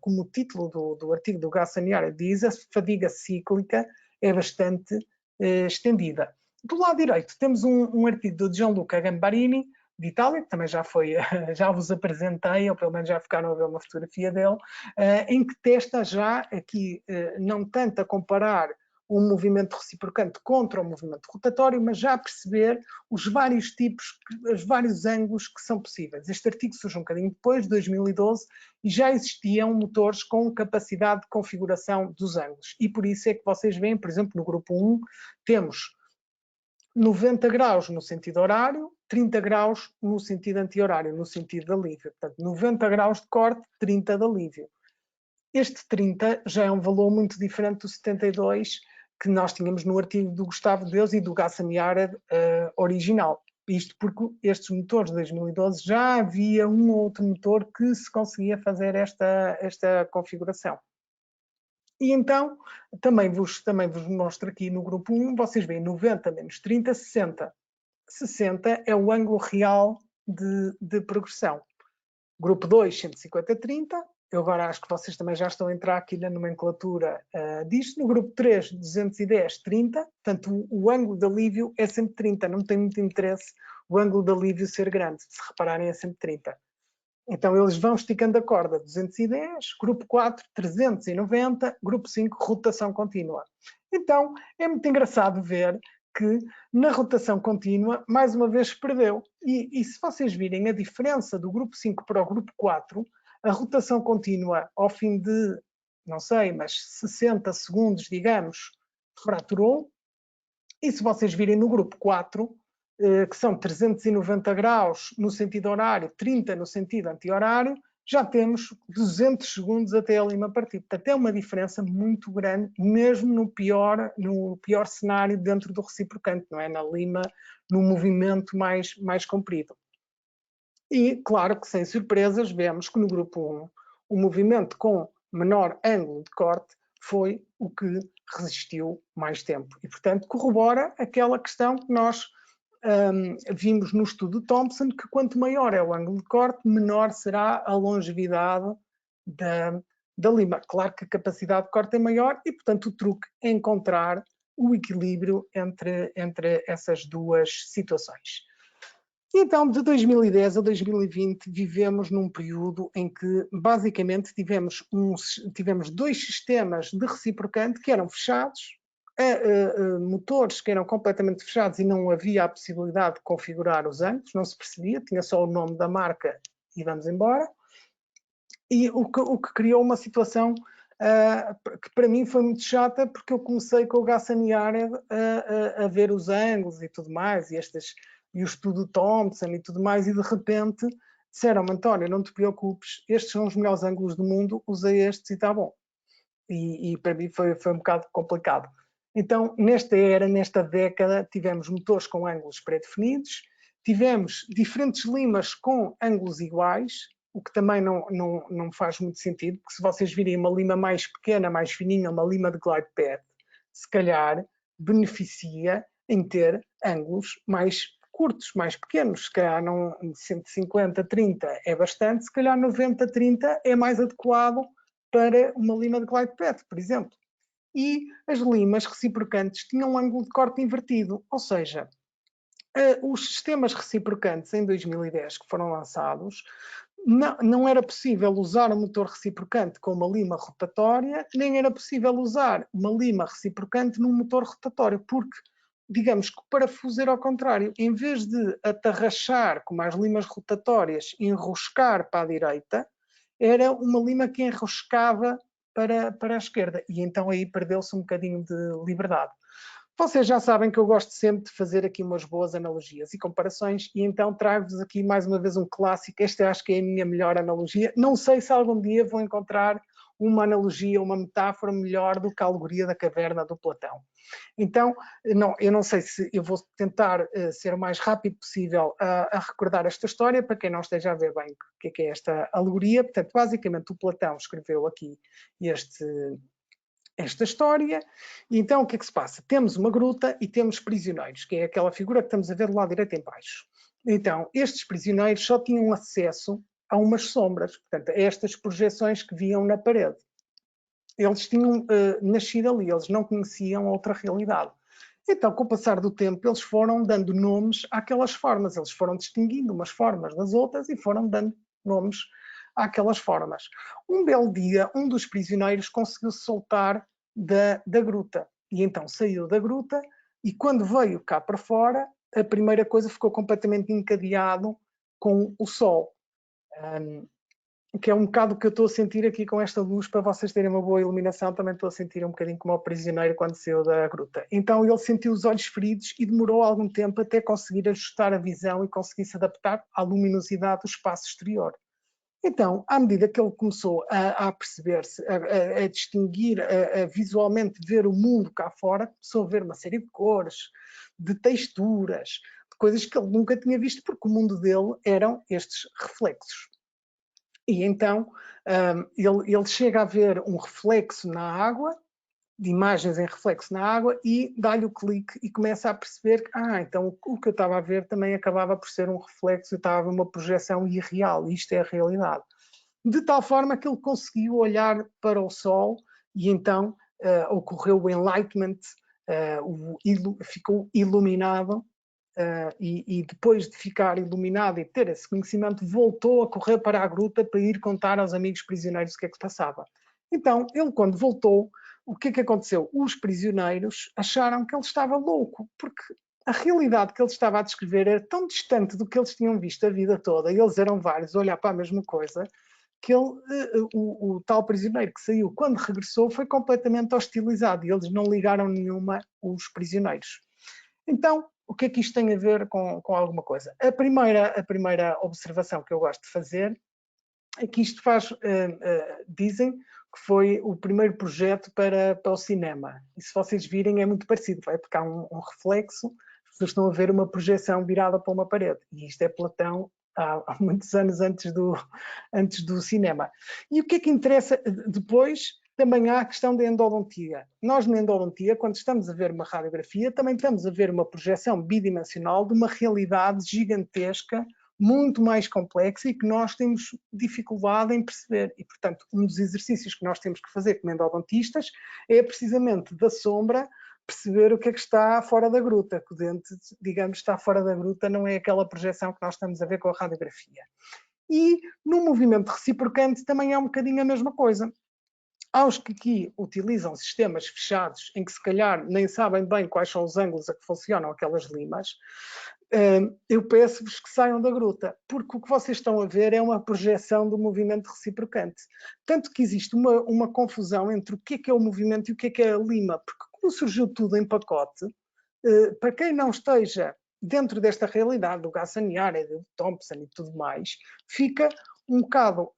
como o título do artigo do Gassaniara diz, a fadiga cíclica é bastante estendida. Do lado direito temos um artigo do Gianluca Gambarini, de Itália, que também já vos apresentei, ou pelo menos já ficaram a ver uma fotografia dele, em que testa já aqui, não tanto a comparar um movimento reciprocante contra o movimento rotatório, mas já a perceber os vários tipos, os vários ângulos que são possíveis. Este artigo surge um bocadinho depois, de 2012, e já existiam motores com capacidade de configuração dos ângulos. E por isso é que vocês veem, por exemplo, no grupo 1, temos 90 graus no sentido horário, 30 graus no sentido anti-horário, no sentido de alívio. Portanto, 90 graus de corte, 30 de alívio. Este 30 já é um valor muito diferente do 72 que nós tínhamos no artigo do Gustavo Deus e do Gassaniara original. Isto porque estes motores de 2012 já havia um ou outro motor que se conseguia fazer esta configuração. E então, também vos mostro aqui no grupo 1, vocês veem 90 menos 30, 60. 60 é o ângulo real de progressão. Grupo 2, 150, 30. Eu agora acho que vocês também já estão a entrar aqui na nomenclatura disto. No grupo 3, 210, 30. Portanto, o ângulo de alívio é sempre 30. Não tem muito interesse o ângulo de alívio ser grande. Se repararem, é sempre 30. Então, eles vão esticando a corda, 210, grupo 4, 390, grupo 5, rotação contínua. Então, é muito engraçado ver que na rotação contínua, mais uma vez, perdeu. E se vocês virem a diferença do grupo 5 para o grupo 4, a rotação contínua, ao fim de, não sei, mas 60 segundos, digamos, fraturou. E se vocês virem no grupo 4, que são 390 graus no sentido horário, 30 no sentido anti-horário, já temos 200 segundos até a lima partir. Portanto, é uma diferença muito grande, mesmo no pior cenário dentro do reciprocante, não é? Na lima, no movimento mais comprido. E, claro que sem surpresas, vemos que no grupo 1, o movimento com menor ângulo de corte foi o que resistiu mais tempo. E, portanto, corrobora aquela questão que nós vimos no estudo Thompson, que quanto maior é o ângulo de corte, menor será a longevidade da lima. Claro que a capacidade de corte é maior e, portanto, o truque é encontrar o equilíbrio entre essas duas situações. Então, de 2010 a 2020, vivemos num período em que, basicamente, tivemos dois sistemas de reciprocante que eram fechados, motores que eram completamente fechados e não havia a possibilidade de configurar os ângulos, não se percebia, tinha só o nome da marca e vamos embora. E o que criou uma situação que para mim foi muito chata, porque eu comecei com o Gassaniara a ver os ângulos e tudo mais, e o estudo Thompson e tudo mais, e de repente disseram-me: António, não te preocupes, estes são os melhores ângulos do mundo, usei estes e está bom. E para mim foi um bocado complicado. Então, nesta década, tivemos motores com ângulos pré-definidos, tivemos diferentes limas com ângulos iguais, o que também não faz muito sentido, porque se vocês virem uma lima mais pequena, mais fininha, uma lima de glide path, se calhar beneficia em ter ângulos mais curtos, mais pequenos. Se calhar 150, 30 é bastante, se calhar 90, 30 é mais adequado para uma lima de glide path, por exemplo. E as limas reciprocantes tinham um ângulo de corte invertido, ou seja, os sistemas reciprocantes em 2010 que foram lançados, não era possível usar um motor reciprocante com uma lima rotatória, nem era possível usar uma lima reciprocante num motor rotatório, porque, digamos que o parafuso era ao contrário. Em vez de atarrachar, como as limas rotatórias, enroscar para a direita, era uma lima que enroscava para a esquerda. E então aí perdeu-se um bocadinho de liberdade. Vocês já sabem que eu gosto sempre de fazer aqui umas boas analogias e comparações, e então trago-vos aqui mais uma vez um clássico. Esta acho que é a minha melhor analogia. Não sei se algum dia vou encontrar uma analogia, uma metáfora melhor do que a alegoria da caverna do Platão. Então, eu não sei se eu vou tentar ser o mais rápido possível a recordar esta história, para quem não esteja a ver bem o que é esta alegoria. Portanto, basicamente o Platão escreveu aqui esta história, e então o que é que se passa? Temos uma gruta e temos prisioneiros, que é aquela figura que estamos a ver do lado direito em baixo. Então, estes prisioneiros só tinham acesso a umas sombras, portanto, a estas projeções que viam na parede. Eles tinham nascido ali, eles não conheciam outra realidade. Então, com o passar do tempo, eles foram dando nomes àquelas formas, eles foram distinguindo umas formas das outras e foram dando nomes àquelas formas. Um belo dia, um dos prisioneiros conseguiu se soltar da gruta, e então saiu da gruta, e quando veio cá para fora, a primeira coisa ficou completamente encadeado com o sol. Que é um bocado o que eu estou a sentir aqui com esta luz, para vocês terem uma boa iluminação, também estou a sentir um bocadinho como o prisioneiro quando saiu da gruta. Então ele sentiu os olhos feridos e demorou algum tempo até conseguir ajustar a visão e conseguir se adaptar à luminosidade do espaço exterior. Então, à medida que ele começou a perceber-se, a distinguir, a visualmente ver o mundo cá fora, começou a ver uma série de cores, de texturas, de coisas que ele nunca tinha visto, porque o mundo dele eram estes reflexos. E então ele chega a ver um reflexo na água, de imagens em reflexo na água, e dá-lhe o clique e começa a perceber que, então o que eu estava a ver também acabava por ser um reflexo, eu estava a ver uma projeção irreal, isto é a realidade. De tal forma que ele conseguiu olhar para o sol e então ocorreu o enlightenment, ficou iluminado. E depois de ficar iluminado e ter esse conhecimento, voltou a correr para a gruta para ir contar aos amigos prisioneiros o que é que se passava. Então, ele quando voltou, o que é que aconteceu? Os prisioneiros acharam que ele estava louco, porque a realidade que ele estava a descrever era tão distante do que eles tinham visto a vida toda, e eles eram vários a olhar para a mesma coisa, que o tal prisioneiro que saiu, quando regressou, foi completamente hostilizado, e eles não ligaram nenhuma os prisioneiros. Então, o que é que isto tem a ver com alguma coisa? A primeira observação que eu gosto de fazer é que isto dizem que foi o primeiro projeto para o cinema. E se vocês virem é muito parecido, vai porque há um reflexo, as pessoas estão a ver uma projeção virada para uma parede. E isto é Platão há muitos anos antes do cinema. E o que é que interessa depois? Também há a questão da endodontia. Nós, na endodontia, quando estamos a ver uma radiografia, também estamos a ver uma projeção bidimensional de uma realidade gigantesca, muito mais complexa e que nós temos dificuldade em perceber. E, portanto, um dos exercícios que nós temos que fazer como endodontistas é precisamente da sombra perceber o que é que está fora da gruta, que o dente, digamos, está fora da gruta, não é aquela projeção que nós estamos a ver com a radiografia. E no movimento reciprocante também é um bocadinho a mesma coisa. Há os que aqui utilizam sistemas fechados, em que se calhar nem sabem bem quais são os ângulos a que funcionam aquelas limas. Eu peço-vos que saiam da gruta, porque o que vocês estão a ver é uma projeção do movimento reciprocante. Tanto que existe uma confusão entre o que é o movimento e o que é a lima, porque como surgiu tudo em pacote, para quem não esteja dentro desta realidade do Gassaniar, do Thompson e tudo mais, fica um bocado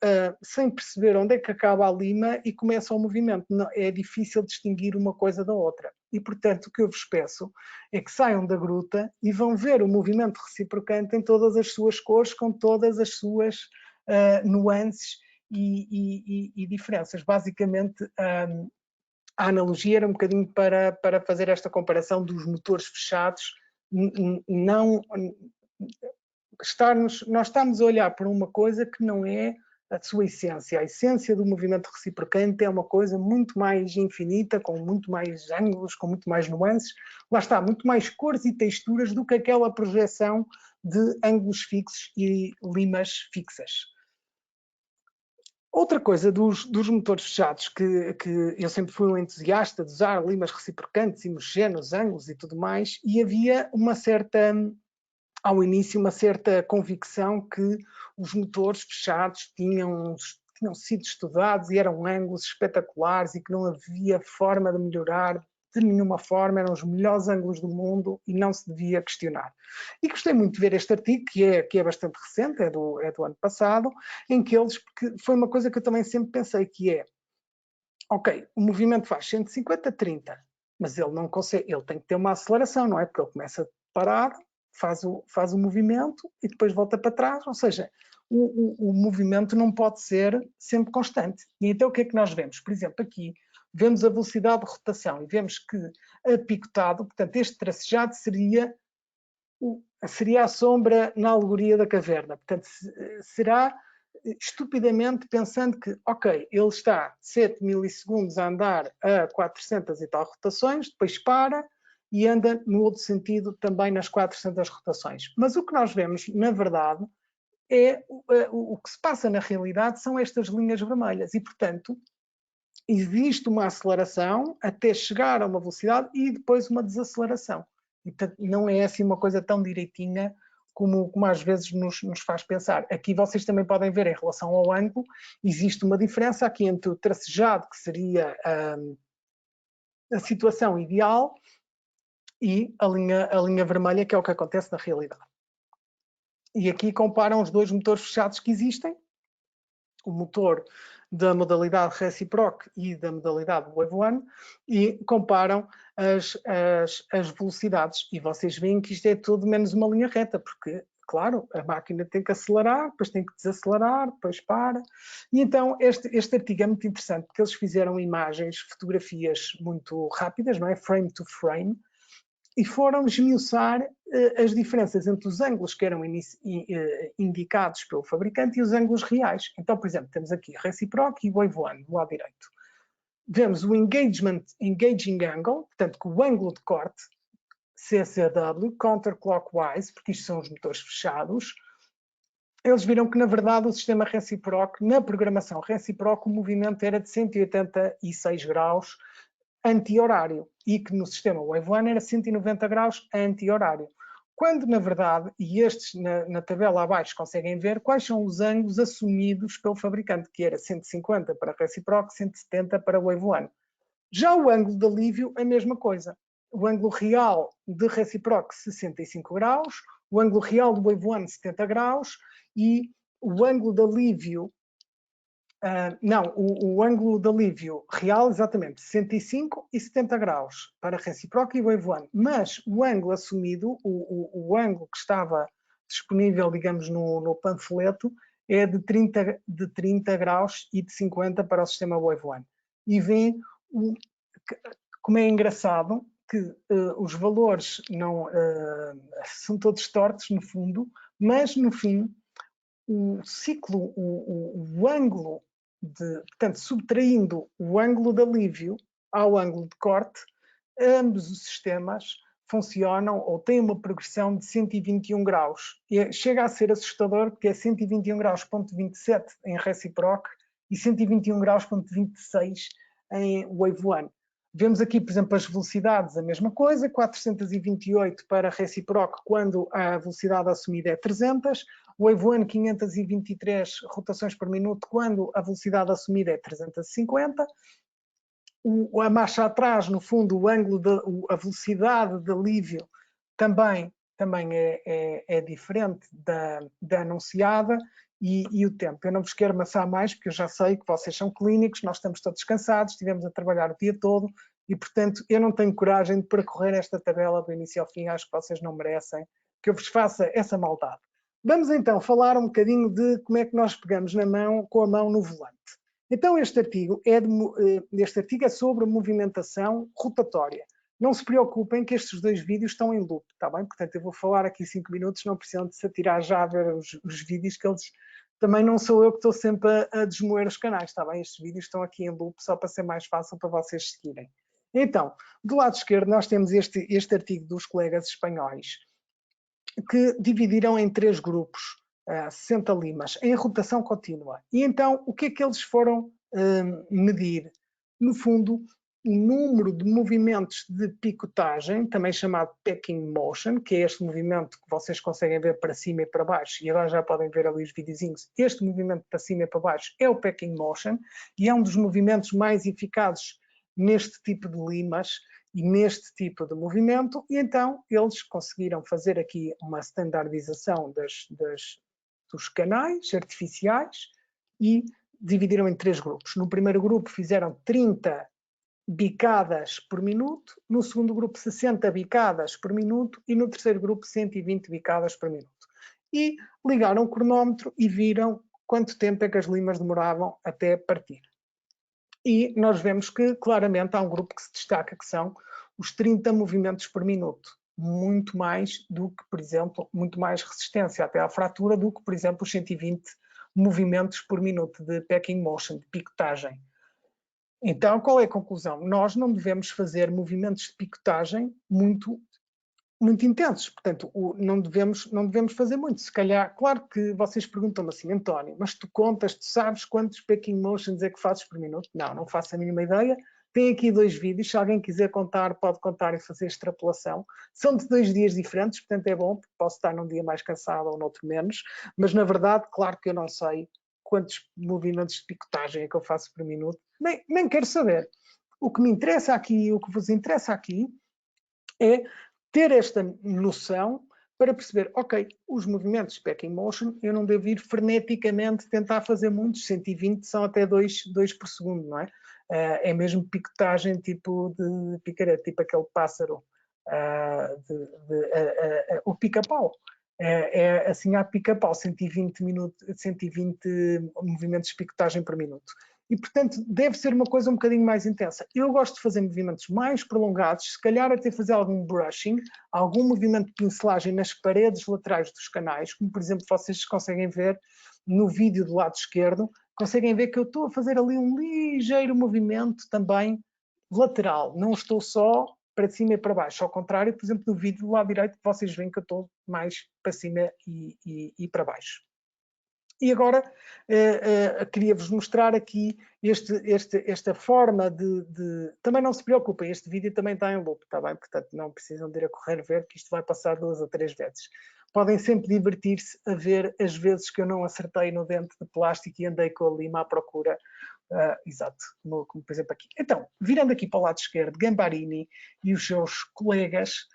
sem perceber onde é que acaba a lima e começa o movimento. Não, é difícil distinguir uma coisa da outra. E, portanto, o que eu vos peço é que saiam da gruta e vão ver o movimento reciprocante em todas as suas cores, com todas as suas nuances e diferenças. Basicamente, a analogia era um bocadinho para fazer esta comparação dos motores fechados. Nós estamos a olhar para uma coisa que não é a sua essência. A essência do movimento reciprocante é uma coisa muito mais infinita, com muito mais ângulos, com muito mais nuances. Lá está, muito mais cores e texturas do que aquela projeção de ângulos fixos e limas fixas. Outra coisa dos motores fechados, que eu sempre fui um entusiasta de usar limas reciprocantes e mexer nos ângulos e tudo mais, e havia ao início, uma certa convicção que os motores fechados tinham sido estudados e eram ângulos espetaculares e que não havia forma de melhorar de nenhuma forma, eram os melhores ângulos do mundo e não se devia questionar. E gostei muito de ver este artigo, que é bastante recente, é do ano passado, em que porque foi uma coisa que eu também sempre pensei, que é, ok, o movimento faz 150, 30, mas ele não consegue, ele tem que ter uma aceleração, não é? Porque ele começa parado, faz o movimento e depois volta para trás, ou seja, o movimento não pode ser sempre constante. E então o que é que nós vemos? Por exemplo, aqui vemos a velocidade de rotação e vemos que apicotado, portanto, este tracejado seria a sombra na alegoria da caverna. Portanto, será estupidamente pensando que, ok, ele está 7 milissegundos a andar a 400 e tal rotações, depois para e anda no outro sentido também nas 400 rotações. Mas o que nós vemos, na verdade, o que se passa na realidade são estas linhas vermelhas e, portanto, existe uma aceleração até chegar a uma velocidade e depois uma desaceleração. E, portanto, não é assim uma coisa tão direitinha como às vezes nos faz pensar. Aqui vocês também podem ver, em relação ao ângulo, existe uma diferença aqui entre o tracejado, que seria a situação ideal, e a linha vermelha, que é o que acontece na realidade. E aqui comparam os dois motores fechados que existem, o motor da modalidade Reciproc e da modalidade Wave One, e comparam as velocidades. E vocês veem que isto é tudo menos uma linha reta, porque, claro, a máquina tem que acelerar, depois tem que desacelerar, depois para. E então este artigo é muito interessante, porque eles fizeram imagens, fotografias muito rápidas, não é? Frame to frame, e foram esmiuçar as diferenças entre os ângulos que eram indicados pelo fabricante e os ângulos reais. Então, por exemplo, temos aqui Reciproc e Wave One, do lado direito. Vemos o Engaging Angle, portanto, que o ângulo de corte, CCW, counterclockwise, porque isto são os motores fechados. Eles viram que, na verdade, o sistema Reciproc, na programação Reciproc, o movimento era de 186 graus anti-horário, e que no sistema Wave One era 190 graus anti-horário. Quando, na verdade, e estes na tabela abaixo conseguem ver quais são os ângulos assumidos pelo fabricante, que era 150 para Reciproc, 170 para Wave One. Já o ângulo de alívio, a mesma coisa. O ângulo real de Reciproc, 65 graus, o ângulo real do Wave One, 70 graus, e o ângulo de alívio o ângulo de alívio real, exatamente, 65 e 70 graus para Reciproc e Wave One. Mas o ângulo assumido, o ângulo que estava disponível, digamos, no panfleto, é de 30 graus e de 50 para o sistema Wave One. E veem como é engraçado que os valores não são todos tortos, no fundo, mas, no fim, o ciclo, o ângulo portanto, subtraindo o ângulo de alívio ao ângulo de corte, ambos os sistemas funcionam ou têm uma progressão de 121 graus. E chega a ser assustador, porque é 121 graus, ponto 27 em Reciproc e 121 graus, ponto 26 em Wave One. Vemos aqui, por exemplo, as velocidades, a mesma coisa, 428 para Reciproc, quando a velocidade assumida é 300, Wave One 523 rotações por minuto, quando a velocidade assumida é 350. A marcha atrás, no fundo, o ângulo, a velocidade de alívio também é diferente da anunciada, e o tempo. Eu não vos quero amassar mais, porque eu já sei que vocês são clínicos, nós estamos todos cansados, estivemos a trabalhar o dia todo, e, portanto, eu não tenho coragem de percorrer esta tabela do início ao fim. Acho que vocês não merecem que eu vos faça essa maldade. Vamos então falar um bocadinho de como é que nós pegamos com a mão no volante. Então este artigo é sobre movimentação rotatória. Não se preocupem que estes dois vídeos estão em loop, está bem? Portanto, eu vou falar aqui 5 minutos, não precisam de se atirar já a ver os vídeos, que eles também não sou eu que estou sempre a desmoer os canais, está bem? Estes vídeos estão aqui em loop só para ser mais fácil para vocês seguirem. Então, do lado esquerdo nós temos este artigo dos colegas espanhóis, que dividiram em 3 grupos, 60 limas, em rotação contínua. E então, o que é que eles foram medir? No fundo, o número de movimentos de picotagem, também chamado pecking motion, que é este movimento que vocês conseguem ver para cima e para baixo, e agora já podem ver ali os videozinhos. Este movimento para cima e para baixo é o pecking motion, e é um dos movimentos mais eficazes neste tipo de limas e neste tipo de movimento, e então eles conseguiram fazer aqui uma standardização dos canais artificiais e dividiram em 3 grupos. No primeiro grupo fizeram 30 bicadas por minuto, no segundo grupo 60 bicadas por minuto e no terceiro grupo 120 bicadas por minuto. E ligaram o cronómetro e viram quanto tempo é que as limas demoravam até partir. E nós vemos que claramente há um grupo que se destaca, que são os 30 movimentos por minuto. Muito mais do que, por exemplo, muito mais resistência até à fratura do que, por exemplo, os 120 movimentos por minuto de packing motion, de picotagem. Então, qual é a conclusão? Nós não devemos fazer movimentos de picotagem muito intensos, portanto, não devemos fazer muito. Se calhar, claro que vocês perguntam-me assim, António, mas tu contas, tu sabes quantos packing motions é que fazes por minuto? Não faço a mínima ideia. Tem aqui 2 vídeos, se alguém quiser contar, pode contar e fazer extrapolação. São de 2 dias diferentes, portanto é bom, porque posso estar num dia mais cansado ou noutro menos, mas na verdade, claro que eu não sei quantos movimentos de picotagem é que eu faço por minuto, nem quero saber. O que me interessa aqui, o que vos interessa aqui, é ter esta noção para perceber, ok, os movimentos de packing motion, eu não devo ir freneticamente tentar fazer muitos, 120 são até 2 por segundo, não é? É mesmo picotagem tipo de picareta, tipo aquele pássaro, o pica-pau. É assim, há pica-pau, 120 movimentos de picotagem por minuto. E, portanto, deve ser uma coisa um bocadinho mais intensa. Eu gosto de fazer movimentos mais prolongados, se calhar até fazer algum brushing, algum movimento de pincelagem nas paredes laterais dos canais, como, por exemplo, vocês conseguem ver no vídeo do lado esquerdo, conseguem ver que eu estou a fazer ali um ligeiro movimento também lateral. Não estou só para cima e para baixo. Ao contrário, por exemplo, no vídeo do lado direito, vocês veem que eu estou mais para cima e para baixo. E agora queria-vos mostrar aqui esta forma de... Também não se preocupem, este vídeo também está em loop, está bem? Portanto, não precisam de ir a correr ver, que isto vai passar 2 ou 3 vezes. Podem sempre divertir-se a ver as vezes que eu não acertei no dente de plástico e andei com a lima à procura. Exato, como por exemplo aqui. Então, virando aqui para o lado esquerdo, Gambarini e os seus colegas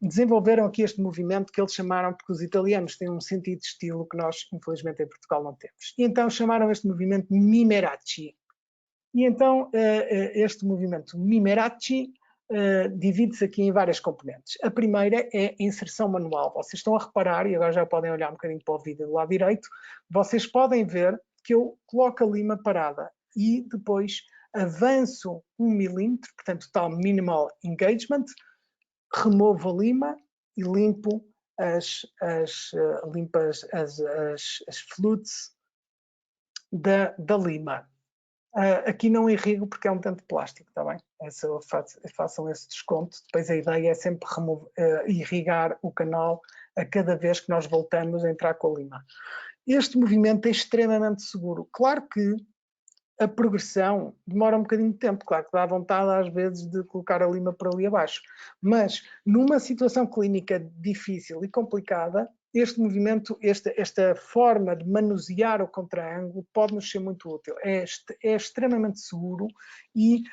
desenvolveram aqui este movimento que eles chamaram, porque os italianos têm um sentido de estilo que nós, infelizmente, em Portugal não temos. E então chamaram este movimento Mimeracci. E então este movimento Mimeracci divide-se aqui em várias componentes. A primeira é a inserção manual. Vocês estão a reparar, e agora já podem olhar um bocadinho para o vídeo do lado direito, vocês podem ver que eu coloco a lima parada e depois avanço 1 milímetro, portanto tal minimal engagement, removo a lima e limpo as flutes da lima. Aqui não irrigo porque é um tanto de plástico, está bem? Façam esse desconto. Depois a ideia é sempre irrigar o canal a cada vez que nós voltamos a entrar com a lima. Este movimento é extremamente seguro. Claro que a progressão demora um bocadinho de tempo, claro que dá vontade às vezes de colocar a lima por ali abaixo, mas numa situação clínica difícil e complicada, este movimento, esta forma de manusear o contraângulo pode nos ser muito útil, é extremamente seguro e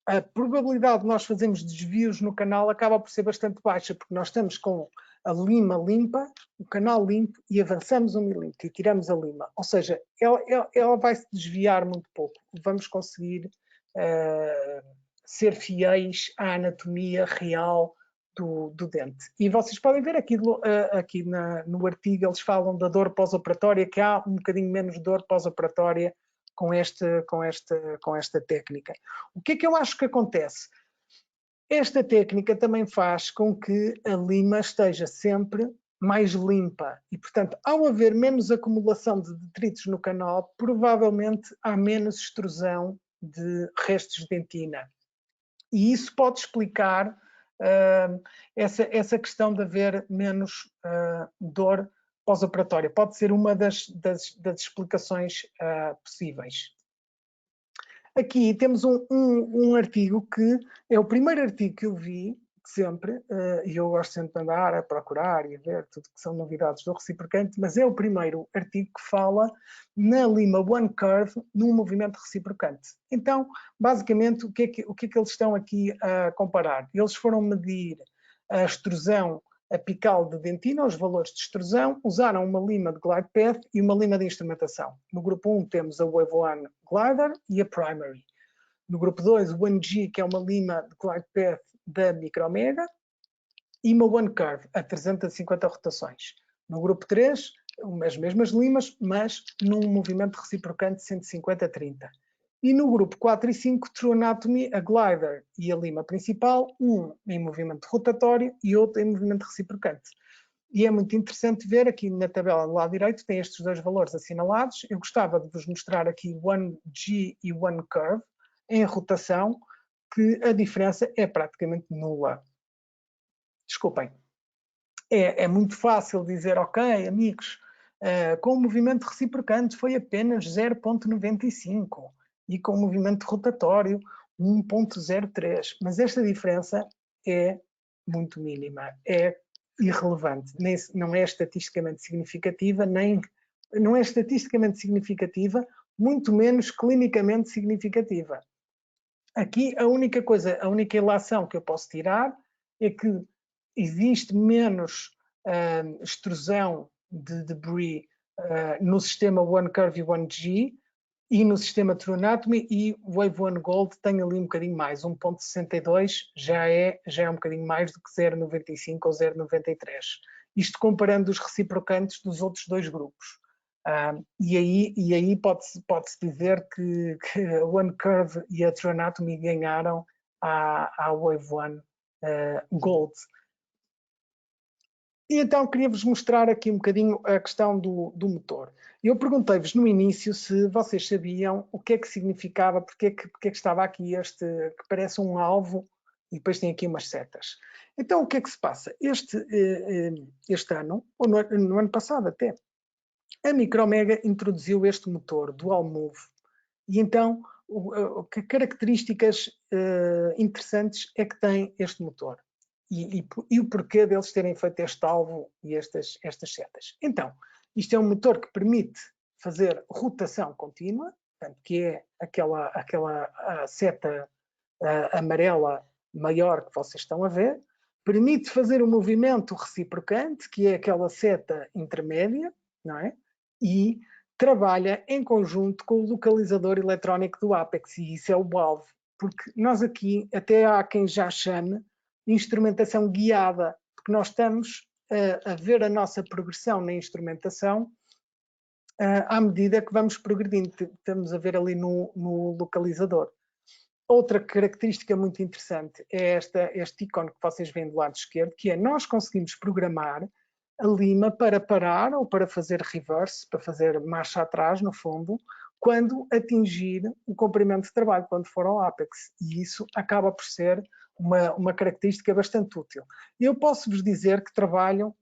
a probabilidade de nós fazermos desvios no canal acaba por ser bastante baixa, porque nós estamos com a lima limpa, o canal limpo e avançamos 1 milímetro e tiramos a lima. Ou seja, ela vai se desviar muito pouco. Vamos conseguir ser fiéis à anatomia real do dente. E vocês podem ver aqui no artigo, eles falam da dor pós-operatória, que há um bocadinho menos dor pós-operatória com esta técnica. O que é que eu acho que acontece? Esta técnica também faz com que a lima esteja sempre mais limpa e, portanto, ao haver menos acumulação de detritos no canal, provavelmente há menos extrusão de restos de dentina. E isso pode explicar essa questão de haver menos dor pós-operatória. Pode ser uma das explicações possíveis. Aqui temos um artigo que é o primeiro artigo que eu vi sempre, e eu gosto sempre de andar a procurar e a ver tudo que são novidades do reciprocante, mas é o primeiro artigo que fala na lima One Curve num movimento reciprocante. Então, basicamente, o que é que eles estão aqui a comparar? Eles foram medir a extrusão apical de dentina, os valores de extrusão, usaram uma lima de glide path e uma lima de instrumentação. No grupo 1 temos a Wave 1 Glider e a Primary. No grupo 2, o 1G, que é uma lima de glide path da Micromega, e uma One Curve, a 350 rotações. No grupo 3, as mesmas limas, mas num movimento reciprocante de 150-30. E no grupo 4 e 5, True Anatomy, a glider e a lima principal, um em movimento rotatório e outro em movimento reciprocante. E é muito interessante ver aqui na tabela do lado direito, tem estes dois valores assinalados. Eu gostava de vos mostrar aqui OneG e OneCurve em rotação, que a diferença é praticamente nula. Desculpem. É muito fácil dizer, ok, amigos, com o movimento reciprocante foi apenas 0,95 e com o movimento rotatório 1,03. Mas esta diferença é muito mínima, é irrelevante, não é estatisticamente significativa, não é estatisticamente significativa, muito menos clinicamente significativa. Aqui a única ilação que eu posso tirar é que existe menos extrusão de debris no sistema OneCurve e OneG e no sistema True Anatomy, e o Wave One Gold tem ali um bocadinho mais, 1,62 já é um bocadinho mais do que 0,95 ou 0,93. Isto comparando os reciprocantes dos outros dois grupos. E aí pode-se dizer que a OneCurve e a True Anatomy ganharam à Wave One Gold. E então queria-vos mostrar aqui um bocadinho a questão do motor. Eu perguntei-vos no início se vocês sabiam o que é que significava, porque é que estava aqui este, que parece um alvo e depois tem aqui umas setas. Então o que é que se passa? Este ano, ou no ano passado até, a Micromega introduziu este motor Dual Move. E então, que características interessantes é que tem este motor? E o porquê deles terem feito este alvo e estas setas. Então, isto é um motor que permite fazer rotação contínua, portanto, que é aquela seta amarela maior que vocês estão a ver, permite fazer um movimento reciprocante, que é aquela seta intermédia, não é? E trabalha em conjunto com o localizador eletrónico do Apex, e isso é o alvo, porque nós aqui, até há quem já chame instrumentação guiada, porque nós estamos a ver a nossa progressão na instrumentação à medida que vamos progredindo, estamos a ver ali no localizador. Outra característica muito interessante é este ícone que vocês veem do lado esquerdo, que é nós conseguimos programar a lima para parar ou para fazer reverse, para fazer marcha atrás, no fundo, quando atingir o comprimento de trabalho, quando for ao Apex. E isso acaba por ser uma característica bastante útil. Eu posso-vos dizer que trabalho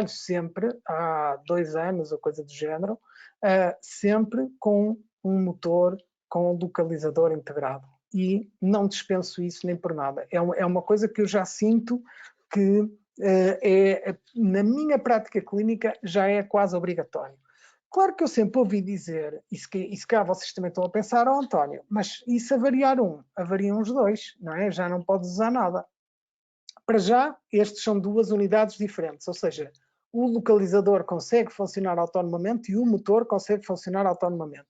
sempre, há 2 anos ou coisa do género, sempre com um motor com um localizador integrado. E não dispenso isso nem por nada. É uma coisa que eu já sinto que na minha prática clínica já é quase obrigatório. Claro que eu sempre ouvi dizer, e se cá vocês também estão a pensar, oh António, mas e se avariar avariam os dois, não é? Já não podes usar nada. Para já, estes são 2 unidades diferentes, ou seja, o localizador consegue funcionar autonomamente e o motor consegue funcionar autonomamente.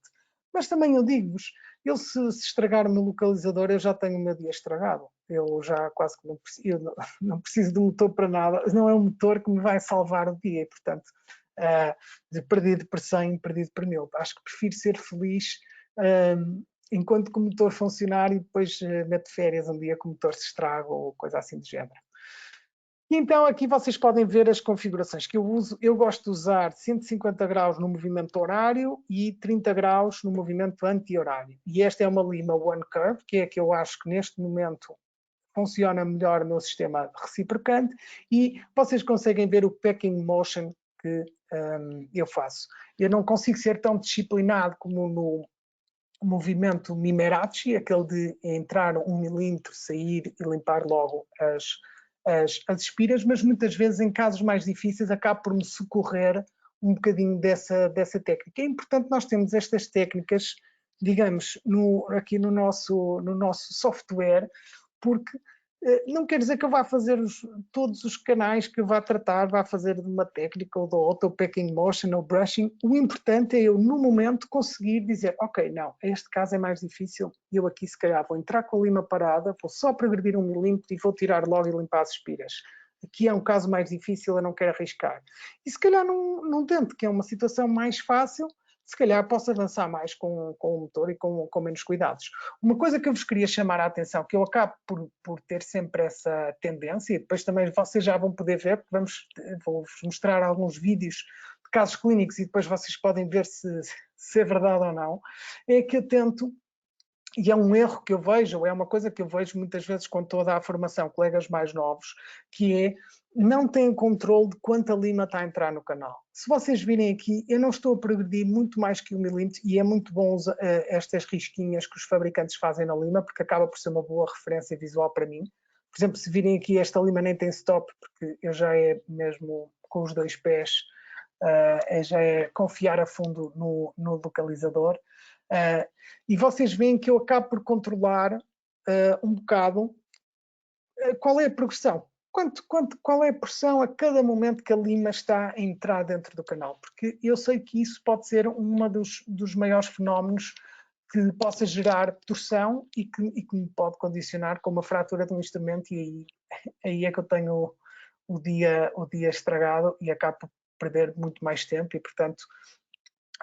Mas também eu digo-vos, se estragar o meu localizador, eu já tenho o meu dia estragado. Eu já quase que não preciso do motor para nada. Não é o motor que me vai salvar o dia. E, portanto, perdido por 100, perdido por 1000. Acho que prefiro ser feliz enquanto que o motor funcionar e depois meto férias um dia que o motor se estraga ou coisa assim do género. Então aqui vocês podem ver as configurações que eu uso. Eu gosto de usar 150 graus no movimento horário e 30 graus no movimento anti-horário. E esta é uma lima OneCurve, que é a que eu acho que neste momento funciona melhor no sistema reciprocante, e vocês conseguem ver o packing motion que eu faço. Eu não consigo ser tão disciplinado como no movimento Mimerachi, aquele de entrar 1 milímetro, sair e limpar logo as espiras, mas muitas vezes em casos mais difíceis acabo por me socorrer um bocadinho dessa técnica. É importante nós termos estas técnicas, digamos, aqui no nosso software, porque não quer dizer que eu vá fazer todos os canais que eu vá tratar, vá fazer de uma técnica ou de outra, ou packing motion ou brushing. O importante é eu, no momento, conseguir dizer, ok, não, este caso é mais difícil, eu aqui se calhar vou entrar com a lima parada, vou só progredir 1 milímetro e vou tirar logo e limpar as espiras. Aqui é um caso mais difícil, eu não quero arriscar. E se calhar não tento, que é uma situação mais fácil, se calhar posso avançar mais com o motor e com menos cuidados. Uma coisa que eu vos queria chamar a atenção, que eu acabo por ter sempre essa tendência, e depois também vocês já vão poder ver, porque vou-vos mostrar alguns vídeos de casos clínicos e depois vocês podem ver se é verdade ou não, é que eu tento, e é um erro que eu vejo, é uma coisa que eu vejo muitas vezes quando estou a dar a formação, colegas mais novos, que é, não têm controle de quanta lima está a entrar no canal. Se vocês virem aqui, eu não estou a progredir muito mais que 1 milímetro e é muito bom estas risquinhas que os fabricantes fazem na lima, porque acaba por ser uma boa referência visual para mim. Por exemplo, se virem aqui, esta lima nem tem stop, porque eu já é mesmo com os 2 pés, já é confiar a fundo no localizador. E vocês veem que eu acabo por controlar um bocado qual é a progressão. Qual é a pressão a cada momento que a lima está a entrar dentro do canal? Porque eu sei que isso pode ser um dos maiores fenómenos que possa gerar torção e que me pode condicionar com uma fratura de um instrumento, e aí é que eu tenho o dia estragado e acabo por perder muito mais tempo, e portanto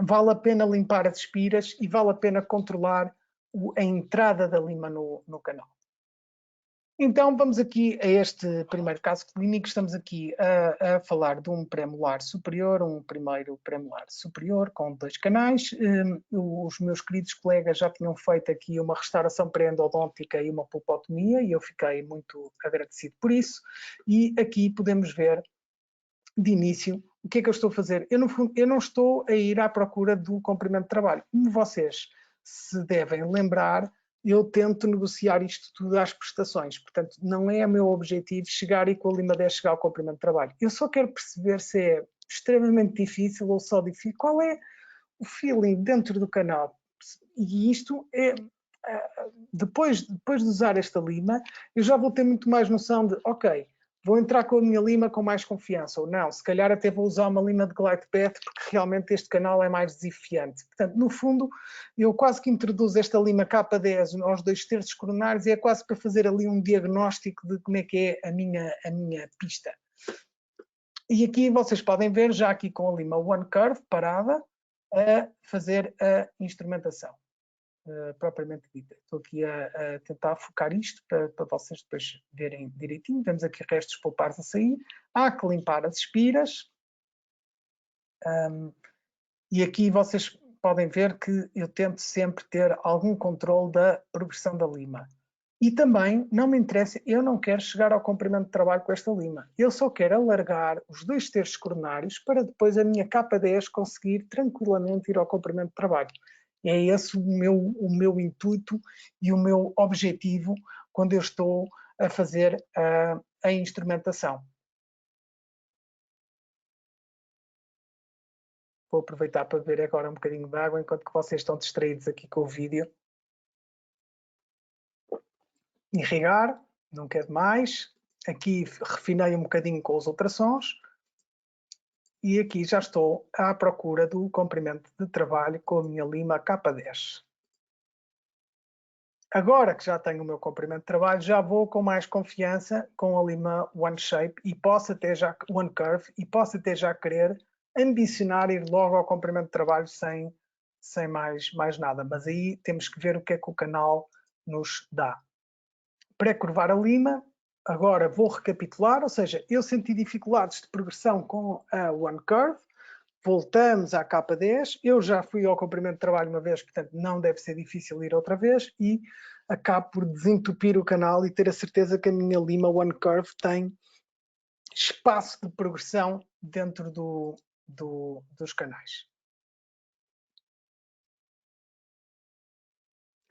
vale a pena limpar as espiras e vale a pena controlar a entrada da lima no canal. Então vamos aqui a este primeiro caso clínico. Estamos aqui a falar de um premolar superior, um primeiro premolar superior com 2 canais. Os meus queridos colegas já tinham feito aqui uma restauração pré-endodôntica e uma pulpotomia, e eu fiquei muito agradecido por isso. E aqui podemos ver de início o que é que eu estou a fazer. Eu, no fundo, eu não estou a ir à procura do comprimento de trabalho. Como vocês se devem lembrar, eu tento negociar isto tudo às prestações. Portanto, não é o meu objetivo chegar e com a lima 10 chegar ao comprimento de trabalho. Eu só quero perceber se é extremamente difícil ou só difícil. Qual é o feeling dentro do canal? E isto é... Depois de usar esta lima, eu já vou ter muito mais noção de, ok, vou entrar com a minha lima com mais confiança, ou não, se calhar até vou usar uma lima de glide path, porque realmente este canal é mais desafiante. Portanto, no fundo, eu quase que introduzo esta lima K10 aos 2/3 coronários, e é quase para fazer ali um diagnóstico de como é que é a minha pista. E aqui vocês podem ver, já aqui com a lima One Curve parada, a fazer a instrumentação. Propriamente dita. Estou aqui a tentar focar isto para vocês depois verem direitinho. Temos aqui restos pulpares a sair. Há que limpar as espiras. E aqui vocês podem ver que eu tento sempre ter algum controle da progressão da lima. E também, não me interessa, eu não quero chegar ao comprimento de trabalho com esta lima. Eu só quero alargar os 2/3 coronários para depois a minha K10 conseguir tranquilamente ir ao comprimento de trabalho. É esse o meu intuito e o meu objetivo quando eu estou a fazer a instrumentação. Vou aproveitar para beber agora um bocadinho de água enquanto que vocês estão distraídos aqui com o vídeo. Irrigar, não quero mais. Aqui refinei um bocadinho com os ultrassons. E aqui já estou à procura do comprimento de trabalho com a minha lima K10. Agora que já tenho o meu comprimento de trabalho, já vou com mais confiança com a lima One Shape e posso até já One Curve, e posso até já querer ambicionar ir logo ao comprimento de trabalho sem mais nada. Mas aí temos que ver o que é que o canal nos dá. Pré-curvar a lima. Agora vou recapitular, ou seja, eu senti dificuldades de progressão com a One Curve, voltamos à K10, eu já fui ao comprimento de trabalho uma vez, portanto não deve ser difícil ir outra vez, e acabo por desentupir o canal e ter a certeza que a minha lima One Curve tem espaço de progressão dentro dos canais.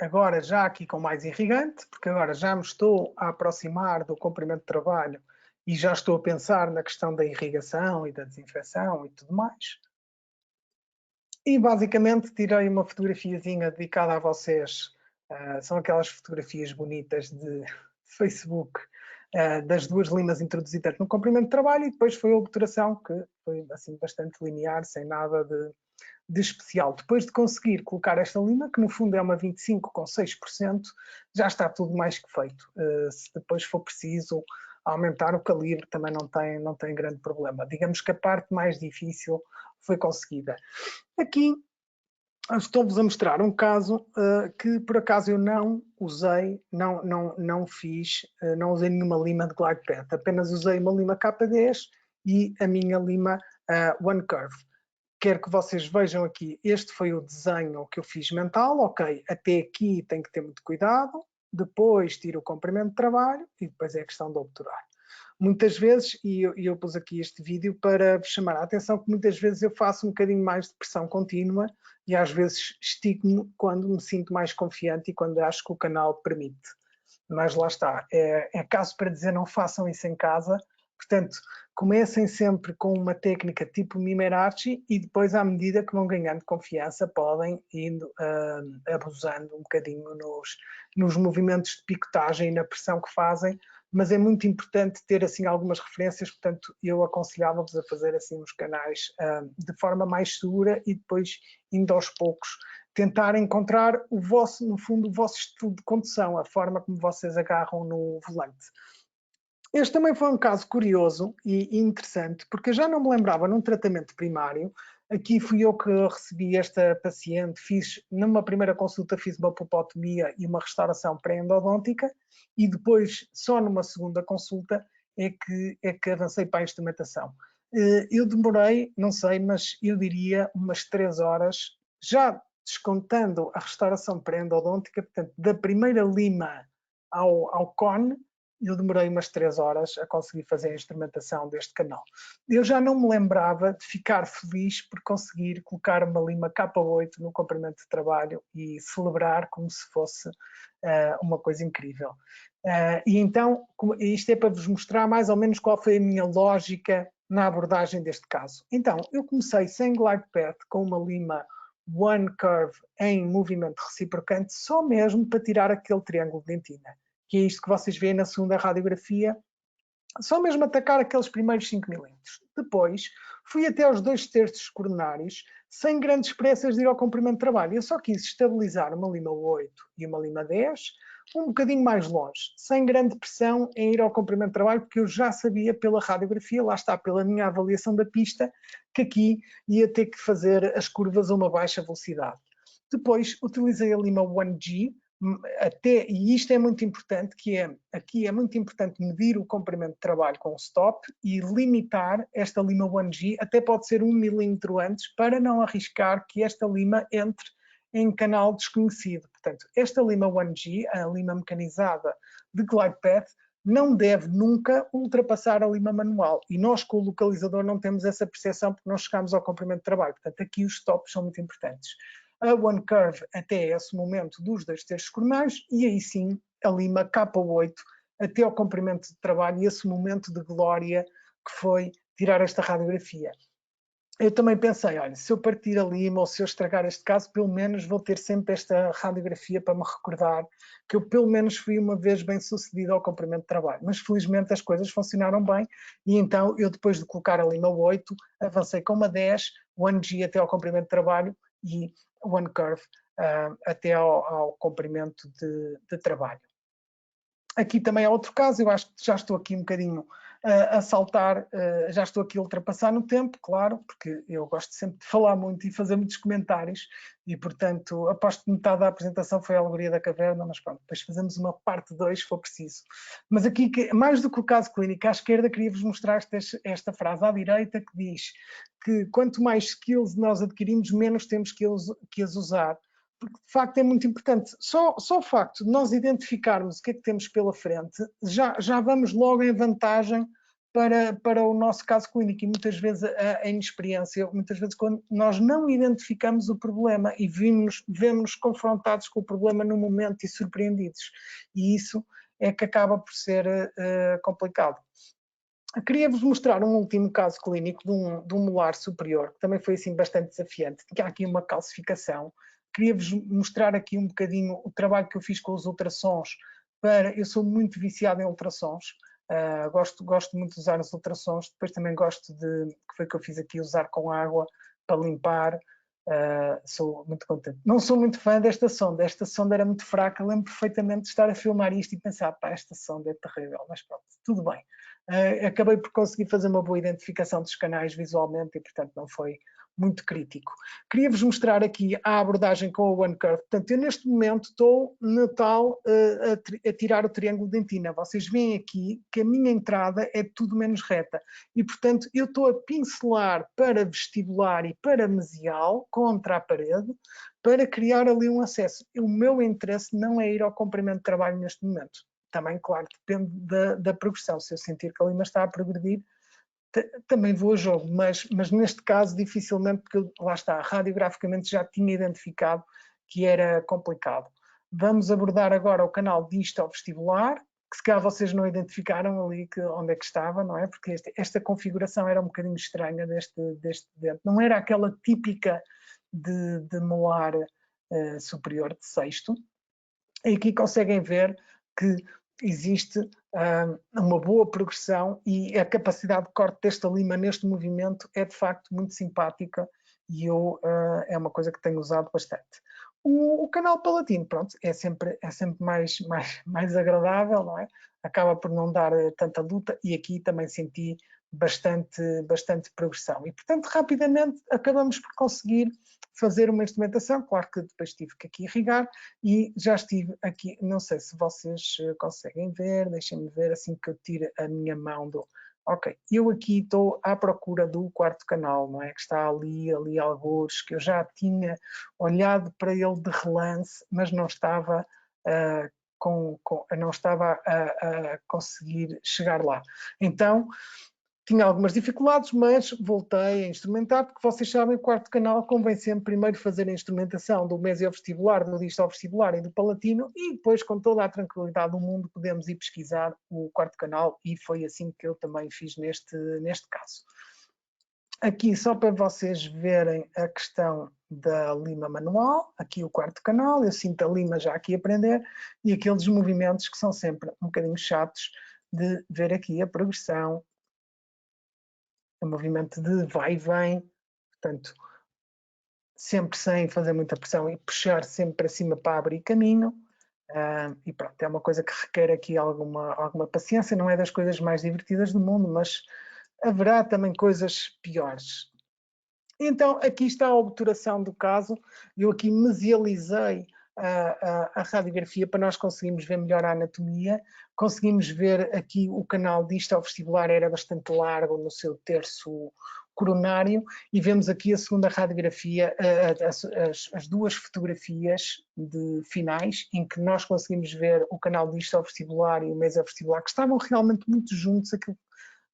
Agora já aqui com mais irrigante, porque agora já me estou a aproximar do comprimento de trabalho e já estou a pensar na questão da irrigação e da desinfecção e tudo mais. E basicamente tirei uma fotografiazinha dedicada a vocês. São aquelas fotografias bonitas de Facebook das 2 limas introduzidas no comprimento de trabalho, e depois foi a obturação, que foi assim bastante linear, sem nada de especial. Depois de conseguir colocar esta lima, que no fundo é uma 25 com 6%, já está tudo mais que feito. Se depois for preciso aumentar o calibre, também não tem grande problema. Digamos que a parte mais difícil foi conseguida. Aqui estou-vos a mostrar um caso que por acaso eu não usei, não fiz, não usei nenhuma lima de glide path, apenas usei uma lima K10 e a minha lima One Curve. Quero que vocês vejam aqui, este foi o desenho que eu fiz mental, ok, até aqui tem que ter muito cuidado, depois tiro o comprimento de trabalho e depois é a questão de obturar. Muitas vezes, e eu pus aqui este vídeo para vos chamar a atenção, que muitas vezes eu faço um bocadinho mais de pressão contínua e às vezes estico-me quando me sinto mais confiante e quando acho que o canal permite. Mas lá está, é caso para dizer não façam isso em casa. Portanto, comecem sempre com uma técnica tipo Mimerachi e depois, à medida que vão ganhando confiança, podem indo abusando um bocadinho nos movimentos de picotagem e na pressão que fazem, mas é muito importante ter assim algumas referências, portanto eu aconselhava-vos a fazer assim nos canais de forma mais segura e depois indo aos poucos tentar encontrar o vosso, no fundo, o vosso estilo de condução, a forma como vocês agarram no volante. Este também foi um caso curioso e interessante, porque eu já não me lembrava num tratamento primário. Aqui fui eu que recebi esta paciente, fiz numa primeira consulta fiz uma pulpotomia e uma restauração pré-endodôntica e depois, só numa segunda consulta, é que avancei para a instrumentação. Eu demorei, não sei, mas eu diria umas 3 horas, já descontando a restauração pré-endodôntica, portanto, da primeira lima ao cone, eu demorei umas 3 horas a conseguir fazer a instrumentação deste canal. Eu já não me lembrava de ficar feliz por conseguir colocar uma lima K8 no comprimento de trabalho e celebrar como se fosse uma coisa incrível. E então, isto é para vos mostrar mais ou menos qual foi a minha lógica na abordagem deste caso. Então, eu comecei sem glide path com uma lima One Curve em movimento reciprocante, só mesmo para tirar aquele triângulo de dentina, que é isto que vocês veem na segunda radiografia, só mesmo atacar aqueles primeiros 5 milímetros. Depois, fui até aos 2/3 coronários, sem grandes pressas de ir ao comprimento de trabalho. Eu só quis estabilizar uma lima 8 e uma lima 10, um bocadinho mais longe, sem grande pressão em ir ao comprimento de trabalho, porque eu já sabia pela radiografia, lá está, pela minha avaliação da pista, que aqui ia ter que fazer as curvas a uma baixa velocidade. Depois, utilizei a lima 1G, e isto é muito importante, aqui é muito importante medir o comprimento de trabalho com o stop e limitar esta lima 1G, até pode ser 1 milímetro antes, para não arriscar que esta lima entre em canal desconhecido. Portanto, esta lima 1G, a lima mecanizada de glide path, não deve nunca ultrapassar a lima manual. E nós, com o localizador, não temos essa percepção porque não chegamos ao comprimento de trabalho. Portanto, aqui os stops são muito importantes. A One Curve até esse momento dos 2/3 coronários e aí sim a lima K8 até ao comprimento de trabalho e esse momento de glória que foi tirar esta radiografia. Eu também pensei, olha, se eu partir a lima ou se eu estragar este caso, pelo menos vou ter sempre esta radiografia para me recordar que eu pelo menos fui uma vez bem sucedido ao comprimento de trabalho. Mas felizmente as coisas funcionaram bem e então eu depois de colocar a lima 8, avancei com uma 10, 1G até ao comprimento de trabalho e One Curve até ao comprimento de trabalho. Aqui também há outro caso, eu acho que já estou aqui um bocadinho a saltar, já estou aqui a ultrapassar no tempo, claro, porque eu gosto sempre de falar muito e fazer muitos comentários e, portanto, aposto que metade da apresentação foi a alegoria da caverna, mas pronto, depois fazemos uma parte 2 se for preciso. Mas aqui, mais do que o caso clínico, à esquerda queria-vos mostrar esta frase à direita que diz que quanto mais skills nós adquirimos, menos temos que as usar. Porque de facto é muito importante. Só o facto de nós identificarmos o que é que temos pela frente, já vamos logo em vantagem para o nosso caso clínico. E muitas vezes a inexperiência, muitas vezes quando nós não identificamos o problema e vemos confrontados com o problema no momento e surpreendidos. E isso é que acaba por ser complicado. Queria-vos mostrar um último caso clínico de um molar superior, que também foi assim bastante desafiante. Há aqui uma calcificação. Queria-vos mostrar aqui um bocadinho o trabalho que eu fiz com os ultrassons. Eu sou muito viciado em ultrassons, gosto muito de usar os ultrassons, depois também gosto que foi o que eu fiz aqui, usar com água para limpar. Sou muito contente. Não sou muito fã desta sonda era muito fraca, lembro perfeitamente de estar a filmar isto e pensar, pá, esta sonda é terrível, mas pronto, tudo bem. Acabei por conseguir fazer uma boa identificação dos canais visualmente e, portanto, não foi muito crítico. Queria-vos mostrar aqui a abordagem com a OneCurve. Portanto, eu neste momento estou no tal a tirar o triângulo de dentina. Vocês veem aqui que a minha entrada é tudo menos reta. E, portanto, eu estou a pincelar para vestibular e para mesial contra a parede para criar ali um acesso. O meu interesse não é ir ao comprimento de trabalho neste momento. Também, claro, depende da progressão. Se eu sentir que a lima está a progredir, também vou a jogo, mas neste caso dificilmente, porque lá está, radiograficamente já tinha identificado que era complicado. Vamos abordar agora o canal disto ao vestibular, que se calhar vocês não identificaram ali onde é que estava, não é? Porque esta configuração era um bocadinho estranha deste dente. Não era aquela típica de molar superior de sexto. E aqui conseguem ver que existe uma boa progressão e a capacidade de corte desta lima neste movimento é de facto muito simpática e é uma coisa que tenho usado bastante. O canal palatino, pronto, é sempre mais agradável, não é? Acaba por não dar tanta luta e aqui também senti bastante progressão. E, portanto, rapidamente acabamos por conseguir fazer uma instrumentação. Claro que depois tive que aqui irrigar e já estive aqui, não sei se vocês conseguem ver, deixem-me ver assim que eu tire a minha mão do... Ok, eu aqui estou à procura do quarto canal, não é? Que está ali algures, que eu já tinha olhado para ele de relance, mas não estava não estava a conseguir chegar lá. Então, tinha algumas dificuldades, mas voltei a instrumentar, porque vocês sabem, o quarto canal convém sempre primeiro fazer a instrumentação do mesiovestibular, do distal vestibular e do palatino, e depois, com toda a tranquilidade do mundo, podemos ir pesquisar o quarto canal, e foi assim que eu também fiz neste caso. Aqui, só para vocês verem a questão da lima manual, aqui o quarto canal, eu sinto a lima já aqui a prender, e aqueles movimentos que são sempre um bocadinho chatos de ver aqui a progressão, o movimento de vai e vem, portanto, sempre sem fazer muita pressão e puxar sempre para cima para abrir caminho. E pronto, é uma coisa que requer aqui alguma paciência, não é das coisas mais divertidas do mundo, mas haverá também coisas piores. Então, aqui está a obturação do caso, eu aqui mesializei a radiografia para nós conseguirmos ver melhor a anatomia, conseguimos ver aqui o canal distal vestibular era bastante largo no seu terço coronário e vemos aqui a segunda radiografia, as duas fotografias finais em que nós conseguimos ver o canal distal vestibular e o mesovestibular que estavam realmente muito juntos, aquilo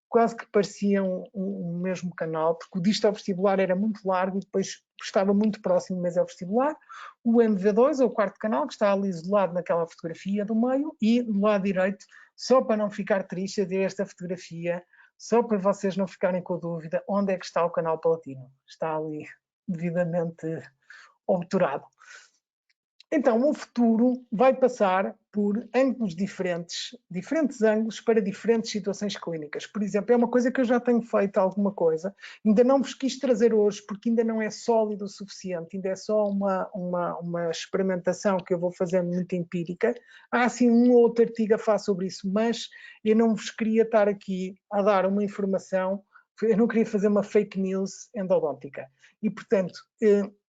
quase que pareciam um mesmo canal, porque o distal vestibular era muito largo e depois estava muito próximo do mesovestibular. O MV2, ou o quarto canal, que está ali isolado naquela fotografia do meio, e do lado direito, só para não ficar triste, eu dei esta fotografia, só para vocês não ficarem com dúvida, onde é que está o canal palatino. Está ali devidamente obturado. Então, o futuro vai passar por ângulos diferentes ângulos para diferentes situações clínicas. Por exemplo, é uma coisa que eu já tenho feito alguma coisa, ainda não vos quis trazer hoje porque ainda não é sólido o suficiente, ainda é só uma experimentação que eu vou fazer muito empírica. Há assim um ou outro artigo a falar sobre isso, mas eu não vos queria estar aqui a dar uma informação, eu não queria fazer uma fake news endodôntica. E, portanto,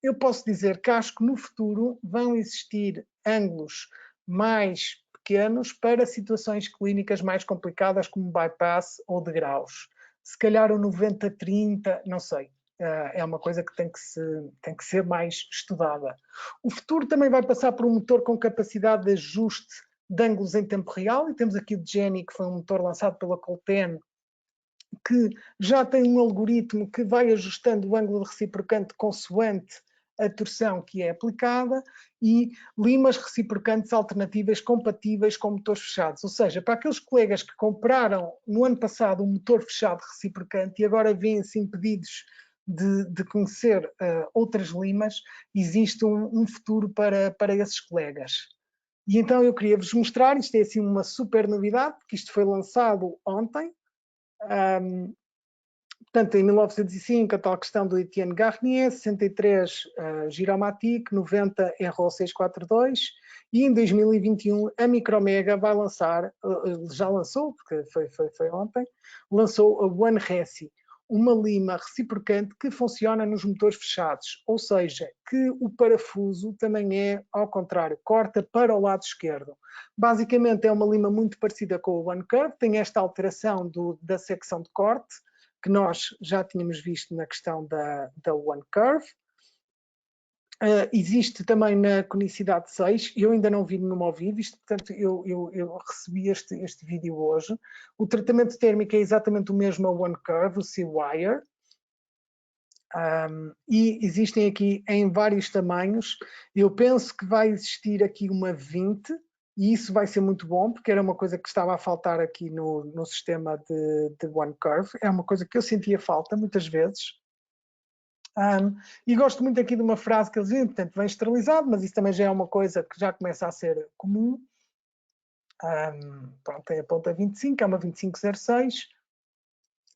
eu posso dizer que acho que no futuro vão existir ângulos mais pequenos para situações clínicas mais complicadas como bypass ou de graus. Se calhar o 90-30, não sei. É uma coisa que tem que ser mais estudada. O futuro também vai passar por um motor com capacidade de ajuste de ângulos em tempo real, e temos aqui o Jenny, que foi um motor lançado pela Colten, que já tem um algoritmo que vai ajustando o ângulo de reciprocante consoante a torção que é aplicada, e limas reciprocantes alternativas compatíveis com motores fechados. Ou seja, para aqueles colegas que compraram no ano passado um motor fechado reciprocante e agora vêm-se impedidos de conhecer outras limas, existe um futuro para esses colegas. E então eu queria vos mostrar, isto é assim uma super novidade, porque isto foi lançado ontem. Portanto, em 1905, a tal questão do Etienne Garnier, 63, Giromatic, 90, RO 642, e em 2021 a Micromega vai lançar, já lançou, porque foi ontem, lançou a One Resi. uma lima reciprocante que funciona nos motores fechados, ou seja, que o parafuso também é ao contrário, corta para o lado esquerdo. Basicamente é uma lima muito parecida com o One Curve, tem esta alteração da secção de corte, que nós já tínhamos visto na questão da One Curve. Existe também na conicidade 6, eu ainda não vi nenhuma ao vivo, portanto eu recebi este vídeo hoje. O tratamento térmico é exatamente o mesmo a One Curve, o C-Wire, e existem aqui em vários tamanhos. Eu penso que vai existir aqui uma 20, e isso vai ser muito bom, porque era uma coisa que estava a faltar aqui no sistema de One Curve, é uma coisa que eu sentia falta muitas vezes. E gosto muito aqui de uma frase que eles dizem, portanto, vem esterilizado, mas isso também já é uma coisa que já começa a ser comum. Pronto, tem a ponta 25, é uma 2506,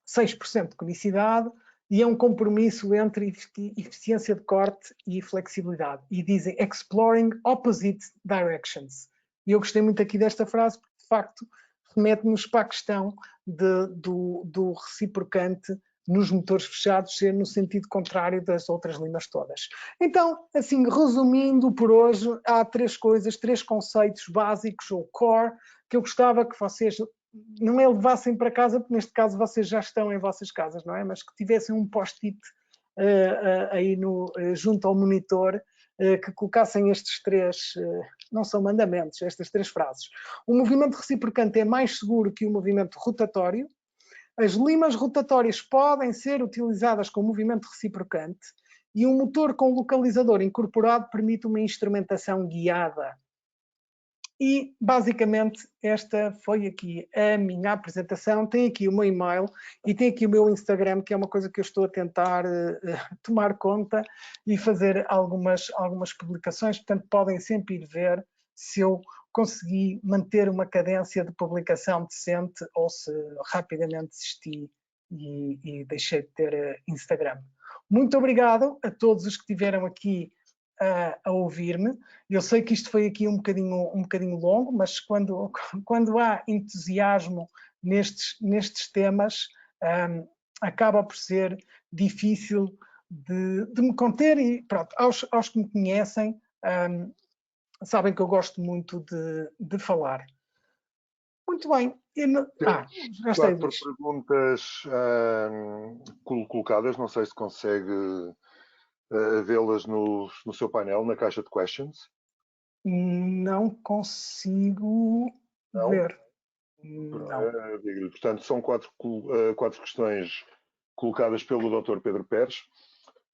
6% de conicidade, e é um compromisso entre eficiência de corte e flexibilidade. E dizem exploring opposite directions. E eu gostei muito aqui desta frase, porque de facto remete-nos para a questão do reciprocante nos motores fechados ser no sentido contrário das outras limas todas. Então, assim, resumindo por hoje, há três conceitos básicos, ou core, que eu gostava que vocês não é levassem para casa, porque neste caso vocês já estão em vossas casas, não é? Mas que tivessem um post-it aí junto ao monitor, que colocassem estes três, não são mandamentos, estas três frases. O movimento reciprocante é mais seguro que o movimento rotatório. As limas rotatórias podem ser utilizadas com movimento reciprocante e um motor com localizador incorporado permite uma instrumentação guiada. E, basicamente, esta foi aqui a minha apresentação. Tem aqui o meu e-mail e tem aqui o meu Instagram, que é uma coisa que eu estou a tentar tomar conta e fazer algumas publicações. Portanto, podem sempre ir ver se eu consegui manter uma cadência de publicação decente ou se rapidamente desisti e deixei de ter Instagram. Muito obrigado a todos os que estiveram aqui a ouvir-me. Eu sei que isto foi aqui um bocadinho longo, mas quando há entusiasmo nestes temas, acaba por ser difícil de me conter e pronto, aos que me conhecem, sabem que eu gosto muito de falar. Muito bem. Já sei por perguntas colocadas, não sei se consegue vê-las no seu painel, na caixa de questions. Não consigo ver. Não. Portanto, são quatro questões colocadas pelo Dr. Pedro Pérez.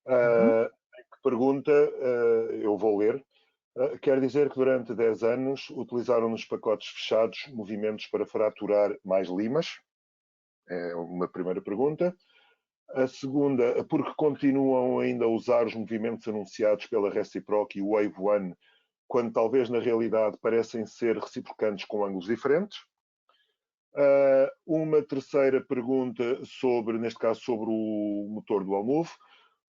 Que pergunta, eu vou ler. Quer dizer que durante 10 anos utilizaram nos pacotes fechados movimentos para fraturar mais limas? É uma primeira pergunta. A segunda, porque continuam ainda a usar os movimentos anunciados pela Reciproc e Wave One, quando talvez na realidade parecem ser reciprocantes com ângulos diferentes. Uma terceira pergunta neste caso, sobre o motor Dual Move.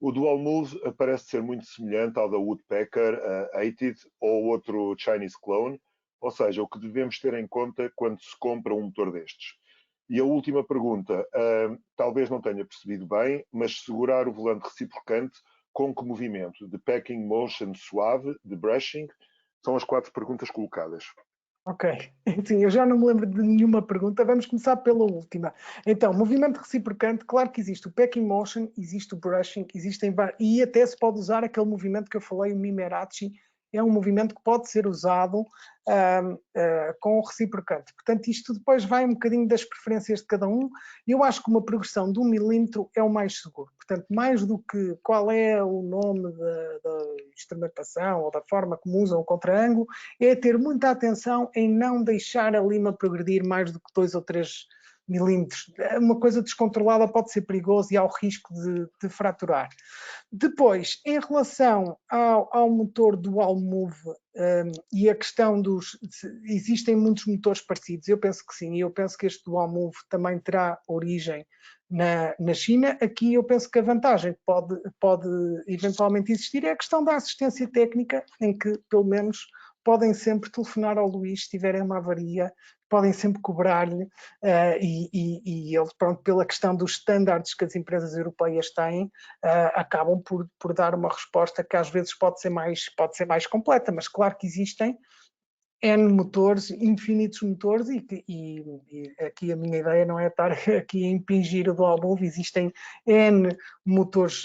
O Dual Move parece ser muito semelhante ao da Woodpecker, Hated ou outro Chinese clone, ou seja, o que devemos ter em conta quando se compra um motor destes. E a última pergunta, talvez não tenha percebido bem, mas segurar o volante reciprocante com que movimento? De packing motion suave, de brushing? São as 4 perguntas colocadas. Ok, sim, eu já não me lembro de nenhuma pergunta, vamos começar pela última. Então, movimento reciprocante, claro que existe o packing motion, existe o brushing, e até se pode usar aquele movimento que eu falei, o Mimerachi, é um movimento que pode ser usado com o reciprocante. Portanto, isto depois vai um bocadinho das preferências de cada um. Eu acho que uma progressão de 1 milímetro é o mais seguro. Portanto, mais do que qual é o nome da instrumentação ou da forma como usam o contra-ângulo, é ter muita atenção em não deixar a lima progredir mais do que 2 ou 3 milímetros. Uma coisa descontrolada pode ser perigoso e há o risco de fraturar. Depois, em relação ao motor Dual Move e a questão existem muitos motores parecidos, eu penso que sim, e eu penso que este Dual Move também terá origem na China. Aqui eu penso que a vantagem que pode eventualmente existir é a questão da assistência técnica, em que pelo menos podem sempre telefonar ao Luís se tiverem uma avaria podem sempre cobrar-lhe e eles, pronto, pela questão dos estándares que as empresas europeias têm, acabam por dar uma resposta que às vezes pode ser mais completa, mas claro que existem N motores, infinitos motores, e aqui a minha ideia não é estar aqui a impingir o dual move, existem N motores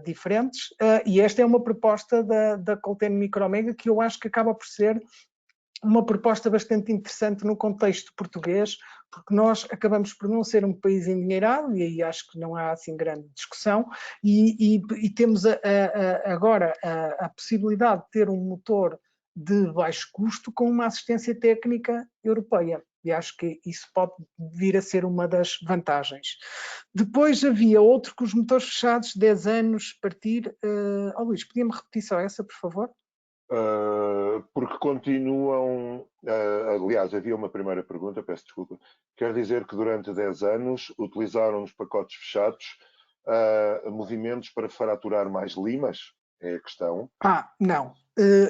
diferentes, e esta é uma proposta da Colten Micromega que eu acho que acaba por ser uma proposta bastante interessante no contexto português, porque nós acabamos por não ser um país endinheirado, e aí acho que não há assim grande discussão, e temos agora a possibilidade de ter um motor de baixo custo com uma assistência técnica europeia. E acho que isso pode vir a ser uma das vantagens. Depois havia outro com os motores fechados, 10 anos, partir. Luís, podia-me repetir só essa, por favor? Porque continuam. Aliás, havia uma primeira pergunta, peço desculpa. Quer dizer que durante 10 anos utilizaram os pacotes fechados movimentos para fraturar mais limas? É a questão. Não.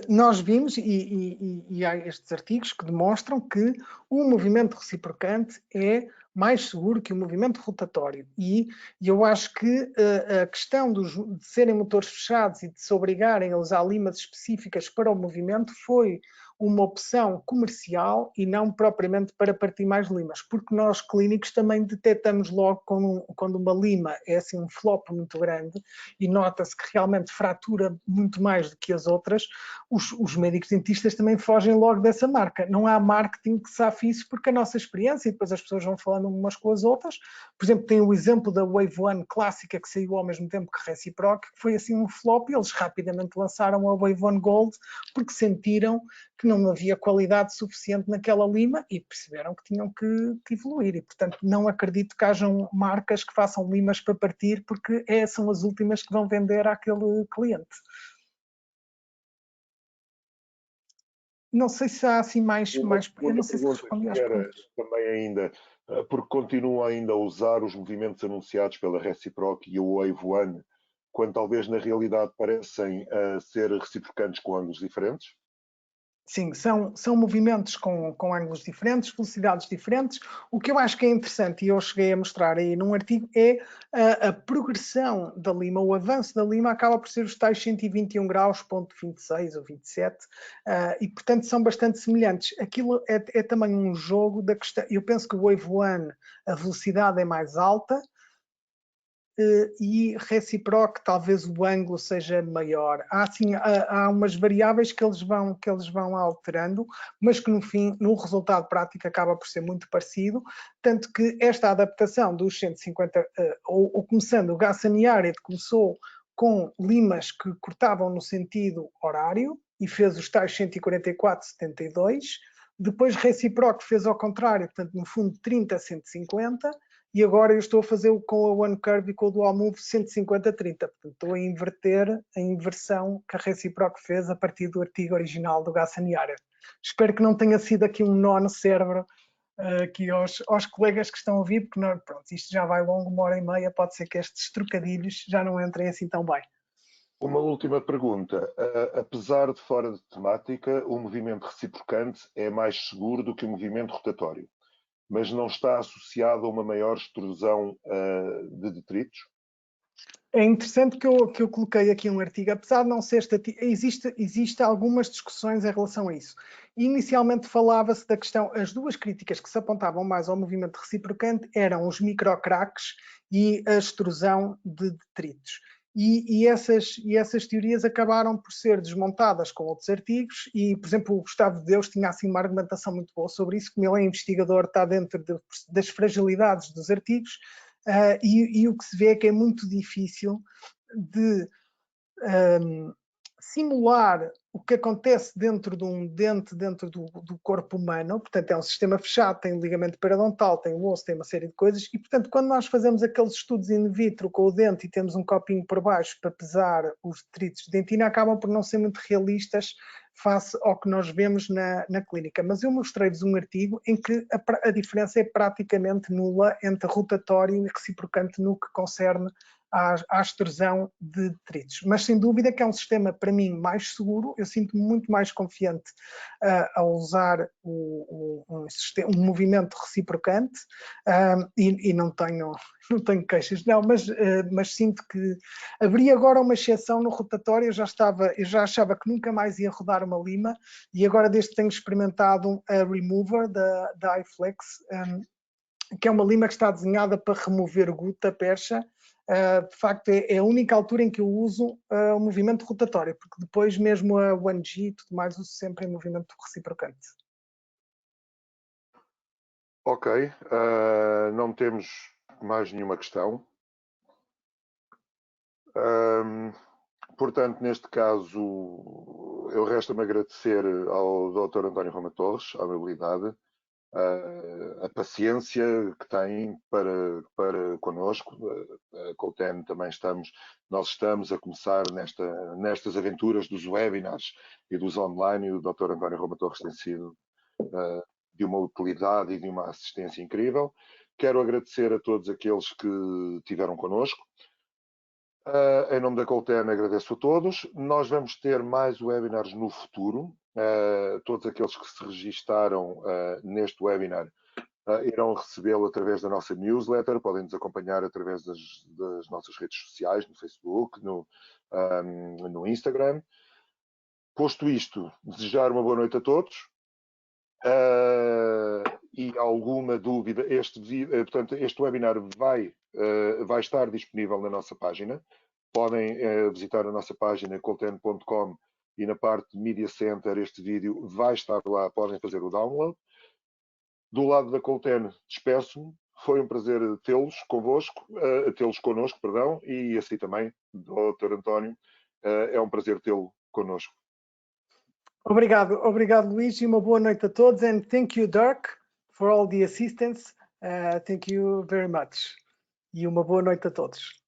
Nós vimos, e há estes artigos que demonstram que o movimento reciprocante é mais seguro que o movimento rotatório. E eu acho que a questão de serem motores fechados e de se obrigarem a usar limas específicas para o movimento foi uma opção comercial e não propriamente para partir mais limas, porque nós clínicos também detectamos logo quando uma lima é assim um flop muito grande e nota-se que realmente fratura muito mais do que as outras, os médicos dentistas também fogem logo dessa marca. Não há marketing que safe isso, porque a nossa experiência, e depois as pessoas vão falando umas com as outras, por exemplo, tem o exemplo da Wave One clássica que saiu ao mesmo tempo que Reciproc, que foi assim um flop, e eles rapidamente lançaram a Wave One Gold porque sentiram que não havia qualidade suficiente naquela lima e perceberam que tinham que evoluir. E, portanto, não acredito que hajam marcas que façam limas para partir, porque são as últimas que vão vender àquele cliente. Não sei se há assim mais eu não sei se respondi às perguntas. Também ainda, porque continuam ainda a usar os movimentos anunciados pela Reciproc e a Wave One, quando talvez na realidade parecem ser reciprocantes com ângulos diferentes? Sim, são movimentos com ângulos diferentes, velocidades diferentes. O que eu acho que é interessante, e eu cheguei a mostrar aí num artigo, é a progressão da lima, o avanço da lima acaba por ser os tais 121 graus, ponto 26 ou 27, e portanto são bastante semelhantes. Aquilo é também um jogo da questão. Eu penso que o Wave One, a velocidade é mais alta, e Reciproc talvez o ângulo seja maior. Há umas variáveis que eles vão alterando, mas que no fim, no resultado prático, acaba por ser muito parecido, tanto que esta adaptação dos 150, ou começando, o Gassan Yared começou com limas que cortavam no sentido horário e fez os tais 144,72, depois Reciproc fez ao contrário, portanto no fundo 30 a 150, e agora eu estou a fazer com a One Curve e com o Dual Move 150-30. Portanto, estou a inverter a inversão que a Reciproc fez a partir do artigo original do Gassan Yared. Espero que não tenha sido aqui um nó no cérebro aqui aos colegas que estão a ouvir, porque não, pronto, isto já vai longo, 1h30, pode ser que estes trocadilhos já não entrem assim tão bem. Uma última pergunta. Apesar de fora de temática, o movimento reciprocante é mais seguro do que o movimento rotatório, mas não está associado a uma maior extrusão de detritos? É interessante que eu coloquei aqui um artigo, apesar de não ser estatístico, existe algumas discussões em relação a isso. Inicialmente falava-se da questão, as duas críticas que se apontavam mais ao movimento reciprocante eram os microcracks e a extrusão de detritos. E essas teorias acabaram por ser desmontadas com outros artigos e, por exemplo, o Gustavo de Deus tinha assim uma argumentação muito boa sobre isso, como ele é investigador, está dentro das fragilidades dos artigos, e o que se vê é que é muito difícil de simular o que acontece dentro de um dente, dentro do corpo humano. Portanto, é um sistema fechado, tem um ligamento periodontal, tem um osso, tem uma série de coisas, e portanto, quando nós fazemos aqueles estudos in vitro com o dente e temos um copinho por baixo para pesar os detritos de dentina, acabam por não ser muito realistas face ao que nós vemos na clínica. Mas eu mostrei-vos um artigo em que a diferença é praticamente nula entre rotatório e reciprocante no que concerne à extrusão de detritos. Mas sem dúvida que é um sistema, para mim, mais seguro. Eu sinto-me muito mais confiante a usar um movimento reciprocante e não tenho queixas, não, mas sinto que abri agora uma exceção no rotatório. Eu já achava que nunca mais ia rodar uma lima, e agora, desde que tenho experimentado a Remover da iFlex, que é uma lima que está desenhada para remover guta, percha, de facto é a única altura em que eu uso o movimento rotatório, porque depois mesmo a 1G e tudo mais uso sempre em movimento reciprocante. Ok, não temos mais nenhuma questão. Portanto, neste caso, eu resta-me agradecer ao Dr. António Roma Torres a amabilidade, a paciência que tem para connosco. Com o TEN também nós estamos a começar nestas aventuras dos webinars e dos online, e o Dr. António Roma Torres tem sido de uma utilidade e de uma assistência incrível. Quero agradecer a todos aqueles que tiveram connosco. Em nome da Colten, agradeço a todos. Nós vamos ter mais webinars no futuro. Todos aqueles que se registaram neste webinar irão recebê-lo através da nossa newsletter. Podem nos acompanhar através das nossas redes sociais, no Facebook, no Instagram. Posto isto, desejar uma boa noite a todos. E alguma dúvida, portanto, este webinar vai estar disponível na nossa página. Podem visitar a nossa página colten.com e na parte de Media Center este vídeo vai estar lá, podem fazer o download. Do lado da Colten, despeço-me. Foi um prazer tê-los connosco, e assim também, Dr. António, é um prazer tê-lo connosco. Obrigado, Luís, e uma boa noite a todos. And thank you, Dirk, for all the assistance. Thank you very much. E uma boa noite a todos.